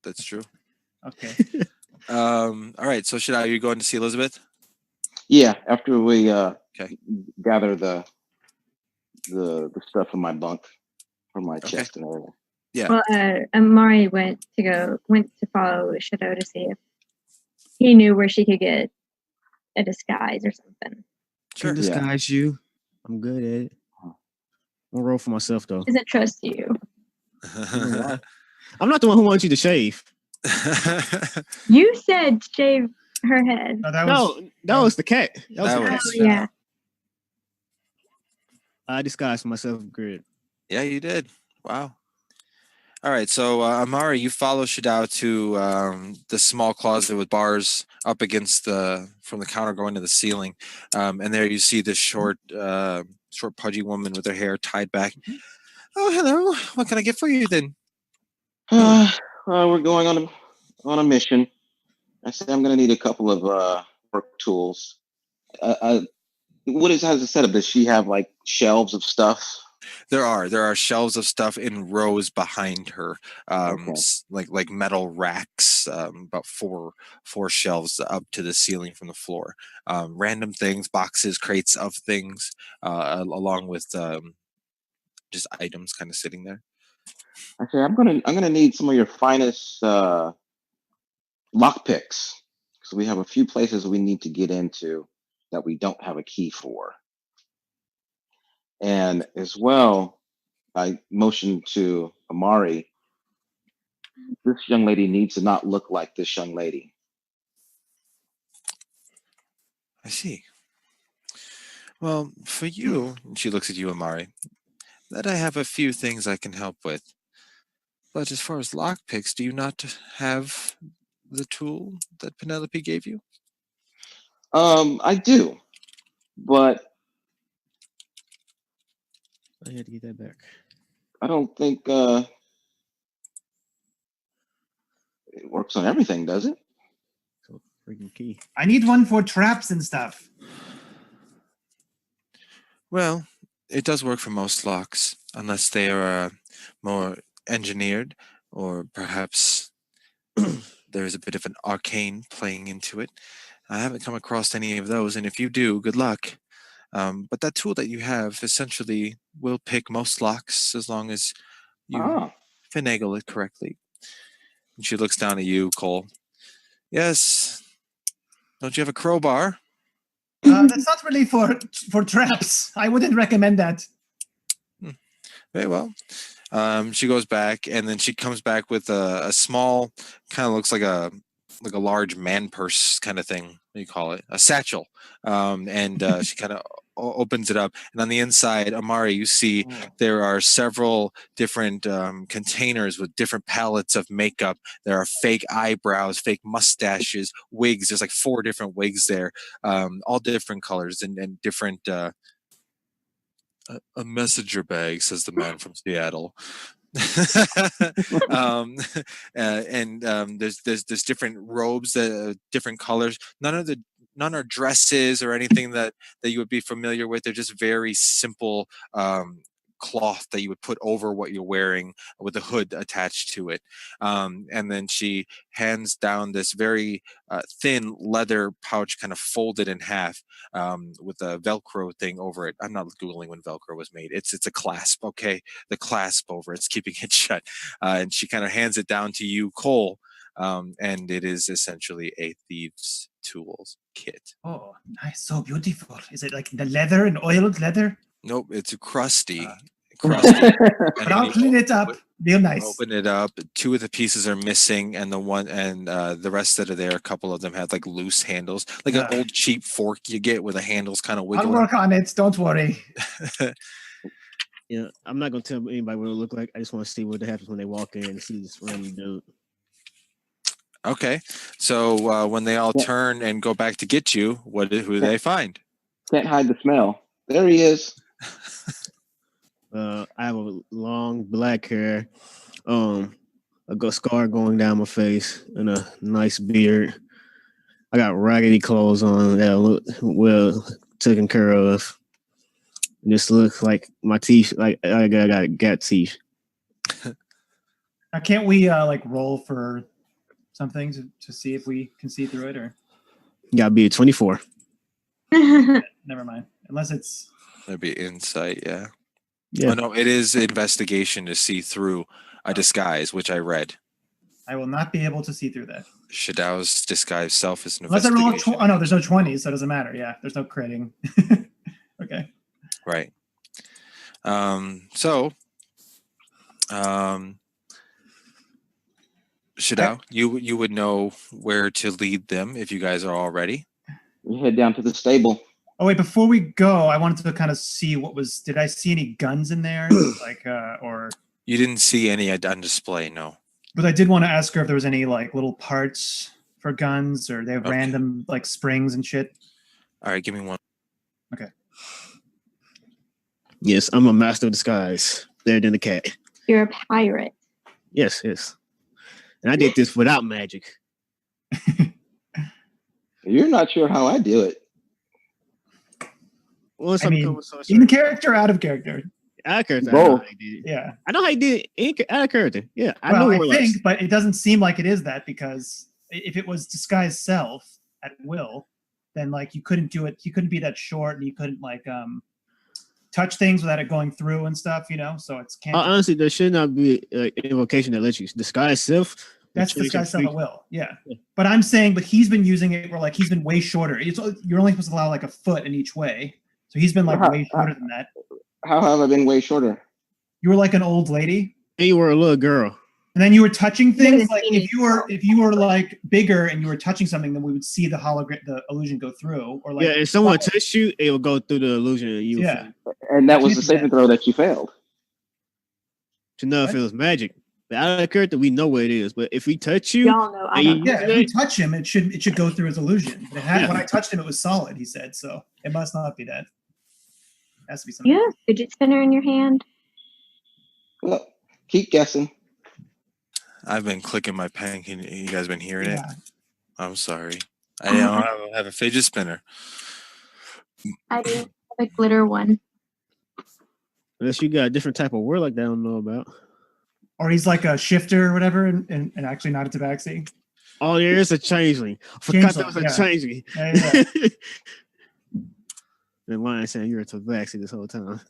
That's true. Okay. All right. So are you going to see Elizabeth? Yeah, after we Okay. gather the stuff from my bunk, from my Okay. chest and everything. Yeah. Well, Amari went to follow Shadow to see if he knew where she could get a disguise or something. Sure. Can disguise you. I'm good at it. I'll roll for myself, though. Doesn't trust you. I'm not the one who wants you to shave. You said shave her head. No, that No, that was the cat. That the cat. was- Oh yeah. I disguised myself good. Yeah, you did. Wow. All right. So Amari, you follow Shadao to the small closet with bars up against from the counter going to the ceiling, and there you see this short, pudgy woman with her hair tied back. Oh, hello. What can I get for you then? We're going on a mission. I said I'm going to need a couple of work tools. How does it set up? Does she have like shelves of stuff? There are shelves of stuff in rows behind her, Okay. like metal racks, about four shelves up to the ceiling from the floor. Random things, boxes, crates of things, along with just items kind of sitting there. Okay, I'm gonna need some of your finest lock picks. So we have a few places we need to get into that we don't have a key for. And as well, I motioned to Amari, this young lady needs to not look like this young lady. I see. Well, for you, and she looks at you, Amari, that I have a few things I can help with. But as far as lockpicks, do you not have the tool that Penelope gave you? I do, but I had to get that back. I don't think it works on everything, does it? So freaking key. I need one for traps and stuff. Well, it does work for most locks, unless they are more engineered, or perhaps there's a bit of an arcane playing into it. I haven't come across any of those, and if you do, good luck. But that tool that you have essentially will pick most locks as long as you Ah, finagle it correctly. And she looks down at you, Cole. Yes. Don't you have a crowbar? That's not really for traps. I wouldn't recommend that. Very well. She goes back, and then she comes back with a small, kind of looks like a large man purse kind of thing. What do you call it? A satchel. And she kind of opens it up, and on the inside, Amari, you see there are several different containers with different palettes of makeup. There are fake eyebrows, fake mustaches, wigs. There's like 4 different wigs there, all different colors and different. A messenger bag, says the man from Seattle. um, there's different robes that different colors. None are dresses or anything that you would be familiar with. They're just very simple cloth that you would put over what you're wearing with a hood attached to it. And then she hands down this very thin leather pouch, kind of folded in half, with a Velcro thing over it. I'm not Googling when Velcro was made. It's a clasp, okay? The clasp over it's keeping it shut. And she kind of hands it down to you, Cole, and it is essentially a thieves' tools kit. Oh, nice. So beautiful. Is it like the leather and oiled leather? Nope, it's crusty. But I'll clean it up. Real nice. Open it up. 2 of the pieces are missing, and the rest that are there, a couple of them have like loose handles, like an old cheap fork you get where the handles kind of wiggle. I'll work on it. Don't worry. Yeah, I'm not gonna tell anybody what it look like. I just want to see what happens when they walk in and see this random dude. Okay, so when they all turn and go back to get you, who do they find? Can't hide the smell. There he is. I have a long black hair, a scar going down my face, and a nice beard. I got raggedy clothes on that look well taken care of. It just looks like my teeth, like I got teeth. Now, can't we like roll for something to see if we can see through it, or Gotta be a 24. never mind. Unless it's That'd be insight, yeah. Yeah. Oh no, it is investigation to see through a disguise, which I read. I will not be able to see through that. Shadow's disguised self is an Unless I roll investigation. oh no, there's no 20s, so it doesn't matter. Yeah, there's no critting. Okay. Right. Shadow, you would know where to lead them if you guys are all ready. We head down to the stable. Oh wait, before we go, I wanted to kind of see did I see any guns in there? Like or You didn't see any on display, no. But I did want to ask her if there was any like little parts for guns, or they have random like springs and shit. All right, give me one. Okay. Yes, I'm a master of disguise. Better than the cat. You're a pirate. Yes. And I did this without magic. You're not sure how I do it. Once I I mean, become a sorcerer, in character, out of character. out of character. Both. Yeah. I know how he did it out of character. Yeah, I Well, know I warlocks. think, but it doesn't seem like it is that, because if it was disguise self at will, then like you couldn't do it. You couldn't be that short, and you couldn't like touch things without it going through and stuff. So it's can't. Honestly, there should not be an invocation that lets you disguise self. That's disguise self at will. Yeah. But I'm saying, but he's been using it where like he's been way shorter. You're only supposed to allow like a foot in each way, so he's been like way shorter than that. How have I been way shorter? You were like an old lady, And you were a little girl. and then you were touching things. Like Teeny. if you were like bigger and you were touching something, then we would see the illusion go through. Or like Yeah, if someone touched you, it will go through the illusion. And you Yeah. And that was the saving throw that you failed. to know if it was magic. But out of character, we know what it is. But if we touch you, Y'all know. I and you don't know. Yeah, if you touch him, it should go through his illusion. But Yeah. when I touched him, it was solid. He said so. It must not be that. It has to be something. You have a fidget spinner in your hand. Well, keep guessing. I've been clicking my pen. You guys been hearing it? Yeah. I'm sorry. I don't have a fidget spinner. I do have a glitter one. unless you got a different type of warlock that I don't know about. Or he's like a shifter or whatever, and actually not a tabaxi. Oh, there is a changeling. I forgot that was a changeling. Yeah. And Lion saying you're a tabaxi this whole time.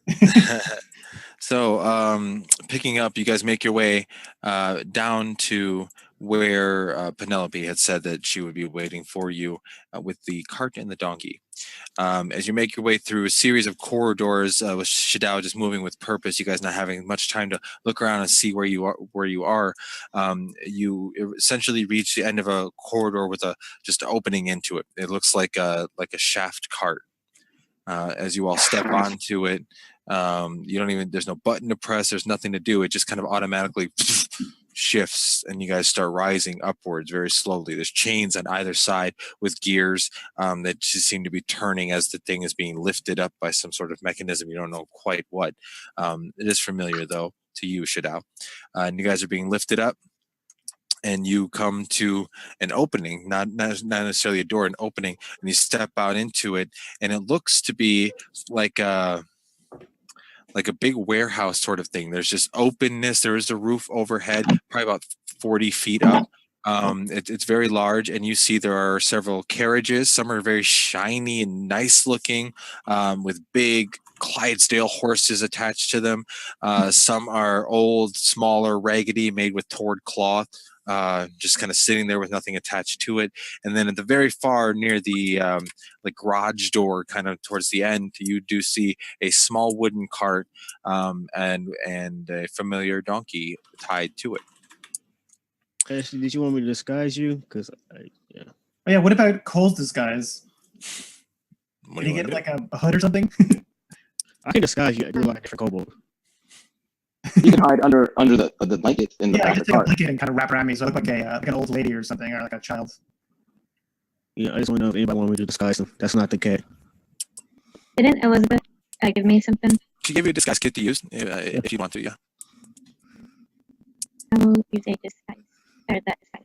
So, picking up, you guys make your way down to where Penelope had said that she would be waiting for you with the cart and the donkey. As you make your way through a series of corridors with Shadao just moving with purpose, you guys not having much time to look around and see where you are. You essentially reach the end of a corridor with just an opening into it. It looks like a shaft cart. As you all step onto it, there's no button to press, there's nothing to do. It just kind of automatically shifts and you guys start rising upwards very slowly. There's chains on either side with gears that just seem to be turning as the thing is being lifted up by some sort of mechanism. You don't know quite what. It is familiar though to you, Shadao. And you guys are being lifted up. And you come to an opening, not necessarily a door, an opening, and you step out into it, and it looks to be like a big warehouse sort of thing. There's just openness. There is a roof overhead, probably about 40 feet up. It's very large, and you see there are several carriages. Some are very shiny and nice looking, with big Clydesdale horses attached to them. Some are old, smaller, raggedy, made with torn cloth. Just kind of sitting there with nothing attached to it. And then at the very far near the garage door, kind of towards the end, you do see a small wooden cart and a familiar donkey tied to it. Ashley, did you want me to disguise you? Because, yeah. Oh yeah, what about Cole's disguise? What Did do he you get wanna do? like a hood or something? I can disguise you. I do like a different kobold. You can hide under the blanket in the Yeah, back just of the take a cart. blanket and kind of wrap around me, so I look like like an old lady or something, or like a child. Yeah, I just want to know if anybody want me to disguise them. That's not the cat. Didn't Elizabeth give me something? She gave you a disguise kit to use if you want to, yeah. I will use a disguise. Or that disguise.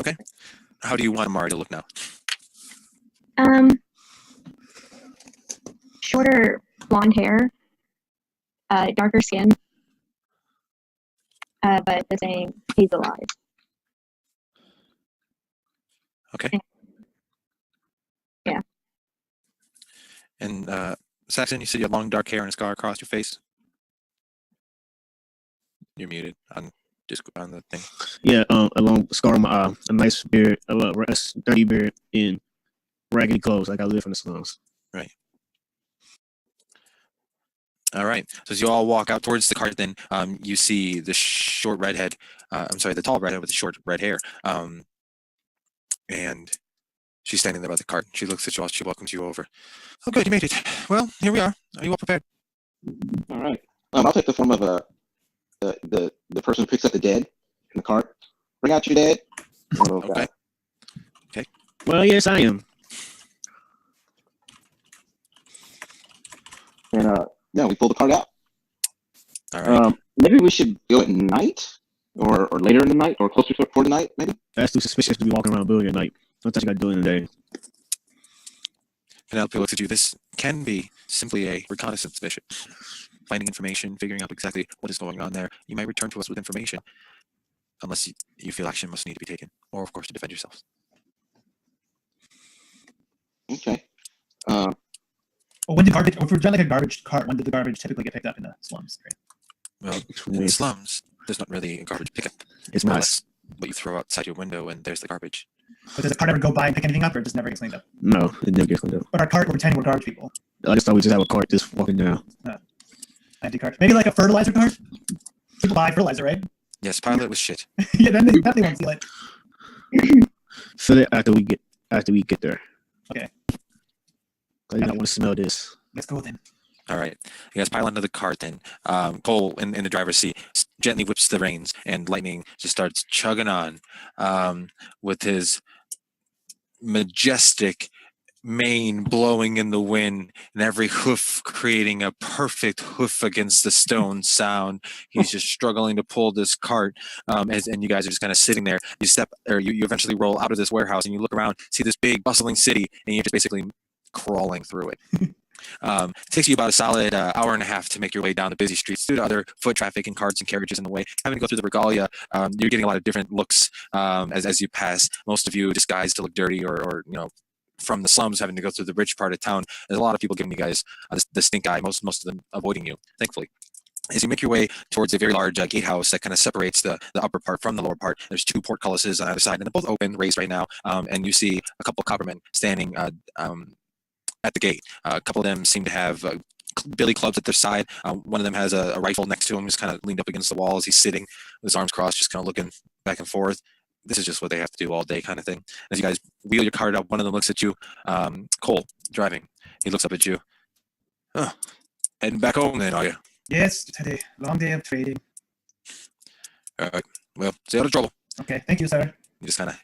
Okay. How do you want Amari to look now? Shorter blonde hair, darker skin, but the same hazel eyes. Okay. Yeah. And Saxon, you said you have long dark hair and a scar across your face. You're muted on the thing. Yeah, a long scar on my eye, a nice beard, a dirty beard, and raggedy clothes like I live in the slums. Right. All right. So as you all walk out towards the cart, then you see the short redhead. The tall redhead with the short red hair. And she's standing there by the cart. She looks at you all. She welcomes you over. Oh, good, you made it. Well, here we are. Are you all prepared? All right. I'll take the form of the person who picks up the dead in the cart. Bring out your dead. Okay. Well, yes, I am. And we pull the cart out. All right. Maybe we should go at night or later in the night or closer for the night, maybe. That's too suspicious to be walking around a building at night. Sometimes you got to do it in the day. Penelope looks at you. This can be simply a reconnaissance mission. finding information, figuring out exactly what is going on there. You might return to us with information, unless you feel action must need to be taken, or of course to defend yourselves. Okay. Well, when did garbage? If we're done like a garbage cart, when did the garbage typically get picked up in the slums? Right? Well, in the slums, there's not really a garbage pickup. It's More or not. less what you throw outside your window, and there's the garbage. But does the cart ever go by and pick anything up, or it just never gets cleaned up? No, it never gets cleaned up. But our cart, we're pretending we're garbage people. I just thought we just have a cart just walking down. Empty cart. Maybe like a fertilizer cart. People buy fertilizer, right? Yes, Pilot was shit. Yeah, then they definitely won't steal it. Fill it after we get there. Okay. I don't want to smell this. Let's go then. All right. You guys pile into the cart then. Cole in the driver's seat gently whips the reins, and Lightning just starts chugging on with his majestic mane blowing in the wind, and every hoof creating a perfect hoof against the stone sound. He's just struggling to pull this cart, and you guys are just kind of sitting there. You eventually roll out of this warehouse, and you look around, see this big bustling city, and you're just basically crawling through it. It takes you about a solid hour and a half to make your way down the busy streets due to other foot traffic and carts and carriages in the way. Having to go through the regalia, you're getting a lot of different looks as you pass. Most of you disguised to look dirty, or from the slums, having to go through the rich part of town. There's a lot of people giving you guys the stink eye. Most of them avoiding you, thankfully. As you make your way towards a very large gatehouse that kind of separates the upper part from the lower part, there's two portcullises on either side, and they're both open, raised right now. And you see a couple of coppermen standing at the gate. A couple of them seem to have billy clubs at their side. One of them has a rifle next to him, just kind of leaned up against the wall as he's sitting with his arms crossed, just kind of looking back and forth. This is just what they have to do all day, kind of thing. As you guys wheel your cart up, one of them looks at you. Cole, driving. He looks up at you. Huh. Heading back home then, are you? Yes, today. Long day of trading. All right. Well, stay out of trouble. Okay, thank you, sir. You just kind of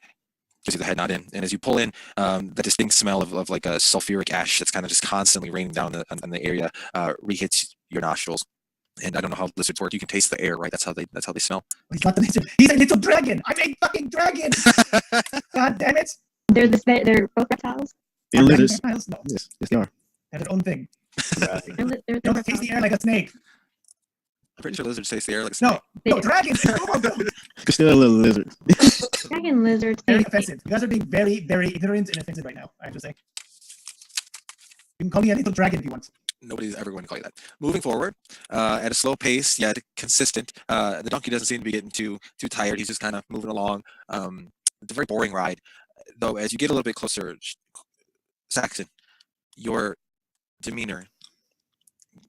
gives you the head nod in. And as you pull in, that distinct smell of like a sulfuric ash that's kind of just constantly raining down on the area re-hits your nostrils. And I don't know how lizards work. You can taste the air, right? That's how they smell. He's not the lizard. He's a little dragon. I'm a fucking dragon. God damn it. They're both reptiles. And lizards. Reptiles? No, Yes, they are. they have their own thing. They're They don't taste the air like a snake. I'm pretty sure lizards taste the air like a No, snake. no, dragons. It's still a little lizard. dragon lizards. Very offensive. You guys are being very, very ignorant and offensive right now, I have to say. You can call me a little dragon if you want. Nobody's ever going to call you that. Moving forward at a slow pace, yet consistent. The donkey doesn't seem to be getting too tired. He's just kind of moving along. It's a very boring ride, though. As you get a little bit closer, Saxon, your demeanor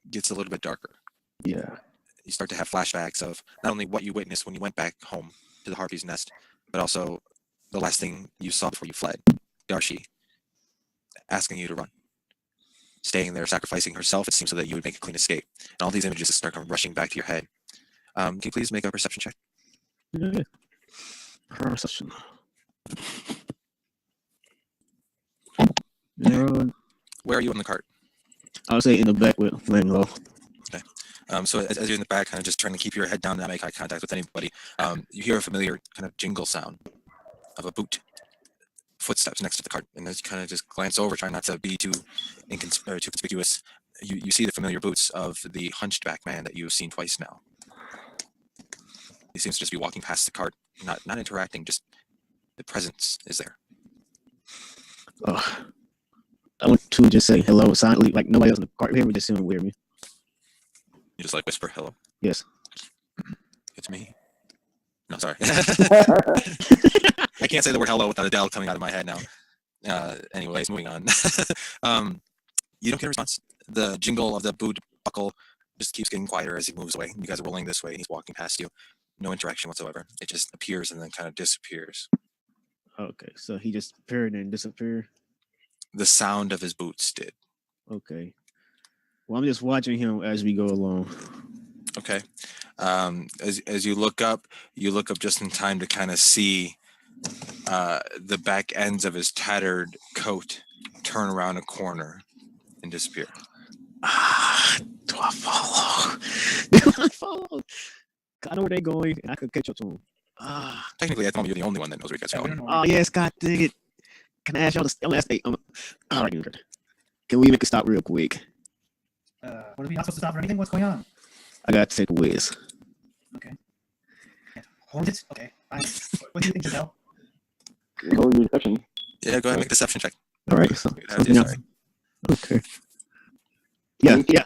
gets a little bit darker. Yeah. You start to have flashbacks of not only what you witnessed when you went back home to the Harpy's nest, but also the last thing you saw before you fled. Darshi asking you to run. Staying there, sacrificing herself, it seems, so that you would make a clean escape. And all these images start rushing back to your head. Can you please make a perception check? Yeah. Perception. Where are you in the cart? I would say in the back with flame low. So as you're in the back, kind of just trying to keep your head down, not make eye contact with anybody, you hear a familiar kind of jingle sound of a boot. Footsteps next to the cart, and as you kind of just glance over, trying not to be too conspicuous, you see the familiar boots of the hunchback man that you've seen twice now. He seems to just be walking past the cart, not interacting, just the presence is there. I want to just say hello silently, like nobody else in the cart here would just seem weird me. You just like whisper hello. Yes. It's me. No, sorry. I can't say the word hello without Adele coming out of my head now. Anyways, moving on. You don't get a response. The jingle of the boot buckle just keeps getting quieter as he moves away. You guys are rolling this way, and he's walking past you. No interaction whatsoever. It just appears and then kind of disappears. Okay, so he just appeared and disappeared. The sound of his boots did. Okay. Well, I'm just watching him as we go along. Okay. As you look up just in time to kind of see the back ends of his tattered coat turn around a corner and disappear. Do I follow? Do I follow? I know where they're going, and I could catch up to them. Technically, at the moment, you're the only one that knows where you guys are going. Oh, yes, God dang it. Can I ask y'all to stay? All right, can we make a stop real quick? What are we not supposed to stop or anything? What's going on? I got to take a whiz. Okay. Hold it. Okay. Fine. What do you think, Giselle? Roll your deception. Yeah, go ahead and make a deception check. All right. So, Yeah, something else. sorry. Okay. Yeah.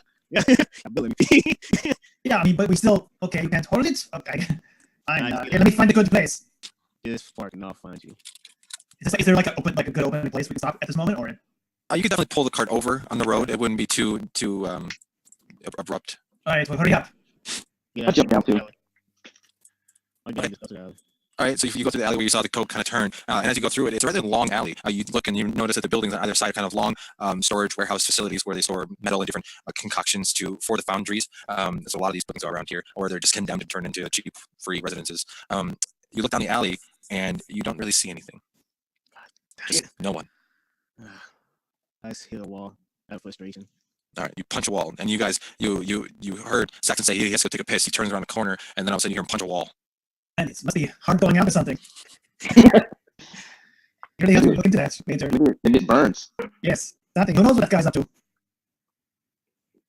I'm building me. Yeah, I mean, but we still okay. You can't hold it. Okay. Fine. Yeah, let me find a good place. Just park and I'll find you. Is there like a good open place we can stop at this moment, or? You could definitely pull the cart over on the road. It wouldn't be too abrupt. All right. Well, hurry up. Yeah. I'll jump down too. I'll get this other alley. All right, so if you go through the alley where you saw the coat kind of turn, and as you go through it, it's a rather long alley. You look and you notice that the buildings on either side are kind of long storage warehouse facilities where they store metal and different concoctions for the foundries. There's a lot of these buildings around here, or they're just condemned to turn into cheap, free residences. You look down the alley and you don't really see anything. Just no one. I just hit a wall out of frustration. All right, you punch a wall, and you guys, you heard Saxon say he has to go take a piss. He turns around the corner, and then all of a sudden you hear him punch a wall. And it must be hard going out to something. You really have to look into that, Major. And it burns. Yes. Nothing. Who knows what that guy's up to?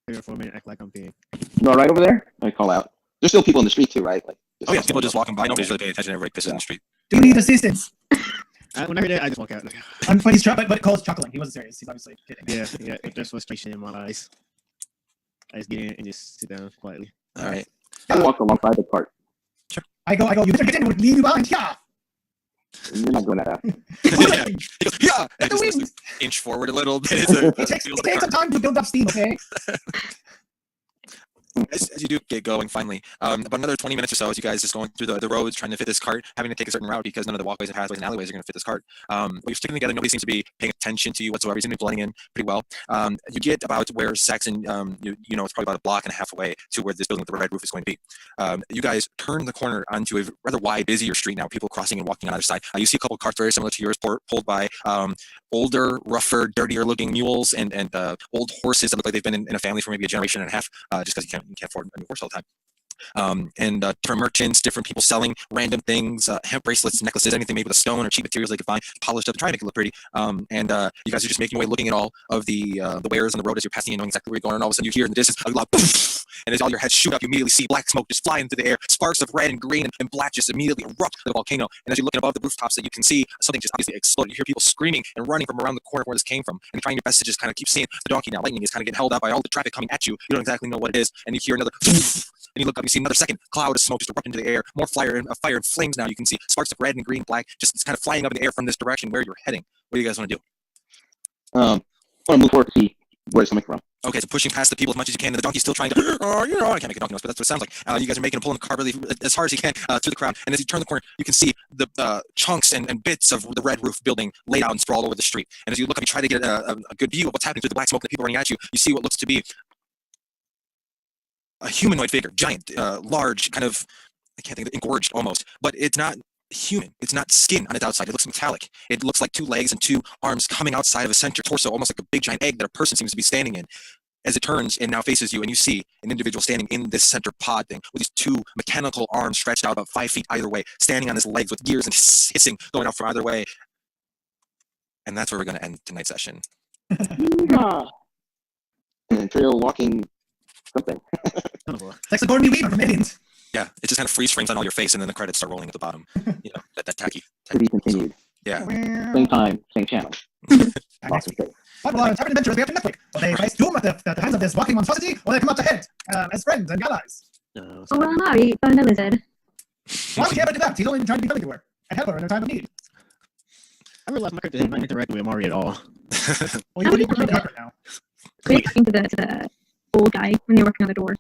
Here for a minute, act like I'm big. You all right over there? I call out. There's still people in the street too, right? Like, Oh yeah, people just walking by. Nobody's really paying attention. Everybody pisses in the street. Do you need assistance? When I hear that, I just walk out. But he's but Cole's chuckling. He wasn't serious. He's obviously kidding. Yeah. There's frustration in my eyes. I just get in and just sit down quietly. All right. I walk alongside the cart. I go. You better get in. We'll leave you behind. Yeah. You're not going that out. Yeah. He goes, yeah. And The just wind. goes to inch forward a little bit. It takes some time to build up steam. Okay. As you do get going, finally, about another 20 minutes or so, as you guys just going through the roads, trying to fit this cart, having to take a certain route because none of the walkways and pathways and alleyways are going to fit this cart. But you're sticking together. Nobody seems to be paying attention to you whatsoever. You seem to be blending in pretty well. You get about where Saxon, you know, it's probably about a block and a half away to where this building with the red roof is going to be. You guys turn the corner onto a rather wide, busier street now. People crossing and walking on either side. You see a couple of carts very similar to yours pulled by older, rougher, dirtier-looking mules and old horses that look like they've been in a family for maybe a generation and a half, just because you can't afford a new horse all the time. And different merchants, different people selling random things, hemp bracelets, necklaces, anything made with a stone or cheap materials they could find, polished up, trying to make it look pretty. And you guys are just making your way, looking at all of the wares on the road as you're passing and knowing exactly where you're going. And all of a sudden you hear in the distance a loud poof, and as all your heads shoot up, you immediately see black smoke just fly into the air. Sparks of red and green and black just immediately erupt the volcano. And as you're looking above the rooftops, that you can see something just obviously explode. You hear people screaming and running from around the corner where this came from, and trying your best to just kind of keep seeing the donkey now. Lightning is kind of getting held out by all the traffic coming at you. You don't exactly know what it is, and you hear another. And you look up, you see another second cloud of smoke just erupt into the air. More fire and flames now. You can see sparks of red and green, black, just it's kind of flying up in the air from this direction where you're heading. What do you guys want to do? I want to move forward to see where it's coming from. Okay, so pushing past the people as much as you can, and the donkey's still trying to, I can't make a donkey noise, but that's what it sounds like. You guys are making a pulling the car really as hard as you can through the crowd, and as you turn the corner, you can see the chunks and bits of the red roof building laid out and sprawled over the street. And as you look up, you try to get a good view of what's happening through the black smoke and the people running at you. You see what looks to be a humanoid figure, giant, large, kind of, I can't think, engorged almost, but it's not human. It's not skin on its outside. It looks metallic. It looks like two legs and two arms coming outside of a center torso, almost like a big giant egg that a person seems to be standing in. As it turns and now faces you, and you see an individual standing in this center pod thing with these two mechanical arms stretched out about 5 feet either way, standing on his legs with gears and hissing going out from either way. And that's where we're going to end tonight's session. And trail walking something. It's like the Gordon Weaver from Aliens. Yeah, it just kind of freeze frames on all your face, and then the credits start rolling at the bottom. You know, that tacky. To be continued. Yeah. Same time, same channel. Awesome. What will our entire adventures be up to next week? Will they face doom at the hands of this walking monstrosity, or will they come out ahead as friends and allies? Oh, well, no, we found a lizard. Why would he ever do that? He's only trying to be friendly to her and help her in her time of need. I realized my character did not interact with Mari at all. Well, you wouldn't help her now. We were talking to the old guy when they were working on the door.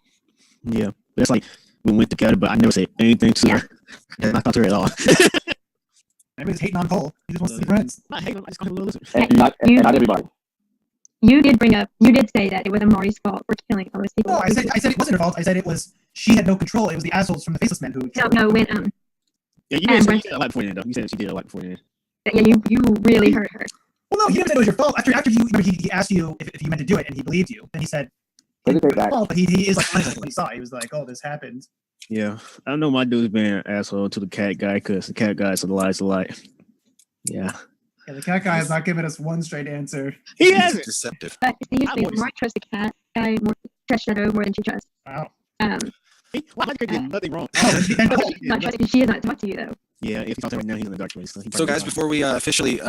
Yeah, but it's like we went together, but I never said anything to her. And I talked to her at all. Maybe he's hating on Cole. He just wants to be friends. Not hating him, I just call him a little lizard. And not everybody. You did say that it was Amari's fault for killing all those people. No, I said it wasn't her fault. I said it was she had no control. It was the assholes from the Faceless Men who. No, when Yeah, you did say a lot before the end, though. You said she did a lot before the end. Yeah, you really hurt her. Well, no, he didn't say it was your fault. After you, remember, he asked you if you meant to do it, and he believed you. Then he said, Take it back. but he is like honest when he saw it. He was like, oh, this happened. Yeah, I know my dude's been an asshole to the cat guy because the cat guy's a lie. Yeah. Yeah, the cat guy has not given us one straight answer. He hasn't. Deceptive. But seriously, Amari trusts the cat guy more trust Shadow more than she trusts. Wow. Hey, why Mike did nothing wrong? Not trusting. She has not talked to you though. Yeah, if he's talking right now, he's in the dark place. So, guys, before we officially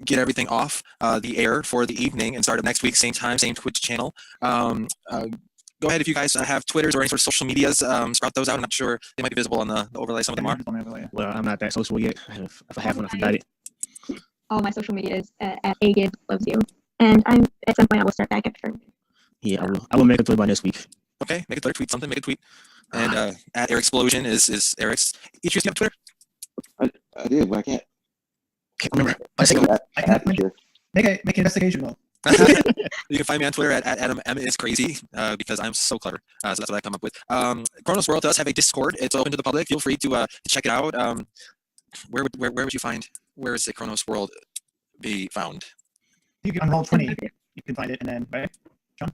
get everything off the air for the evening and start up next week, same time, same Twitch channel, go ahead if you guys have Twitters or any sort of social medias, sprout those out. I'm not sure they might be visible on the overlay. Some of them are. Well, I'm not that social yet. If I have one, I forgot it. All my social media is at Agid loves you, and I'm at some point I will start back after. Yeah, I will make a Twitter by next week. Okay, make a Twitter, tweet something, make a tweet. And at Eric Explosion is Eric's. Each of you have Twitter? I did, but I can't remember. Make an investigation roll. You can find me on Twitter at Adam M is crazy because I'm so clever. So that's what I come up with. Chronos World does have a Discord. It's open to the public. Feel free to check it out. Where would you find? Where is the Chronos World be found? You can on Roll20. You can find it, and then right, John.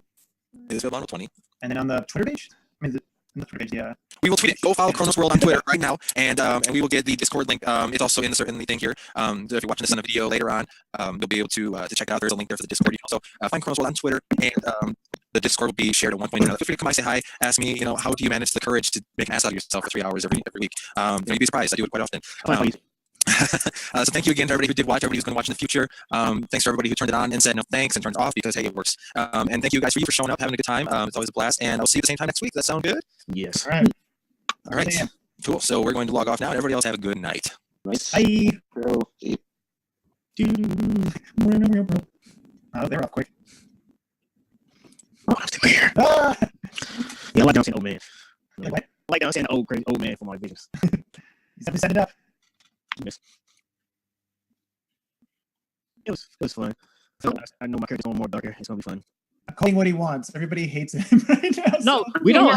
It is available on Roll20. And then on the Twitter page. I mean, the Twitter page, yeah. We will tweet it. Go follow Chronos World on Twitter right now, and we will get the Discord link. It's also in the thing here. So if you're watching this on a video later on, you'll be able to check it out. There's a link there for the Discord. You can also find Chronos World on Twitter, and the Discord will be shared at one point or another. Feel free to come by, say hi, ask me. How do you manage the courage to make an ass out of yourself for 3 hours every week? You'd be surprised. I do it quite often. So thank you again to everybody who did watch, everybody who's going to watch in the future. Thanks to everybody who turned it on and said no thanks and turned it off because hey, it works. And thank you guys for showing up, having a good time. It's always a blast, and I'll see you at the same time next week. Does that sound good? Yes. All right. Cool. So we're going to log off now, and everybody else have a good night. Bye. Oh, they're up quick. Oh, I'm still here. Yeah, I like down saying old man. What? I like down saying old crazy old man for my visions. You have to set it up. Yes. It was fun. So I know my character's going more darker. It's gonna be fun. I'm calling what he wants. Everybody hates him right now. No, so. we don't.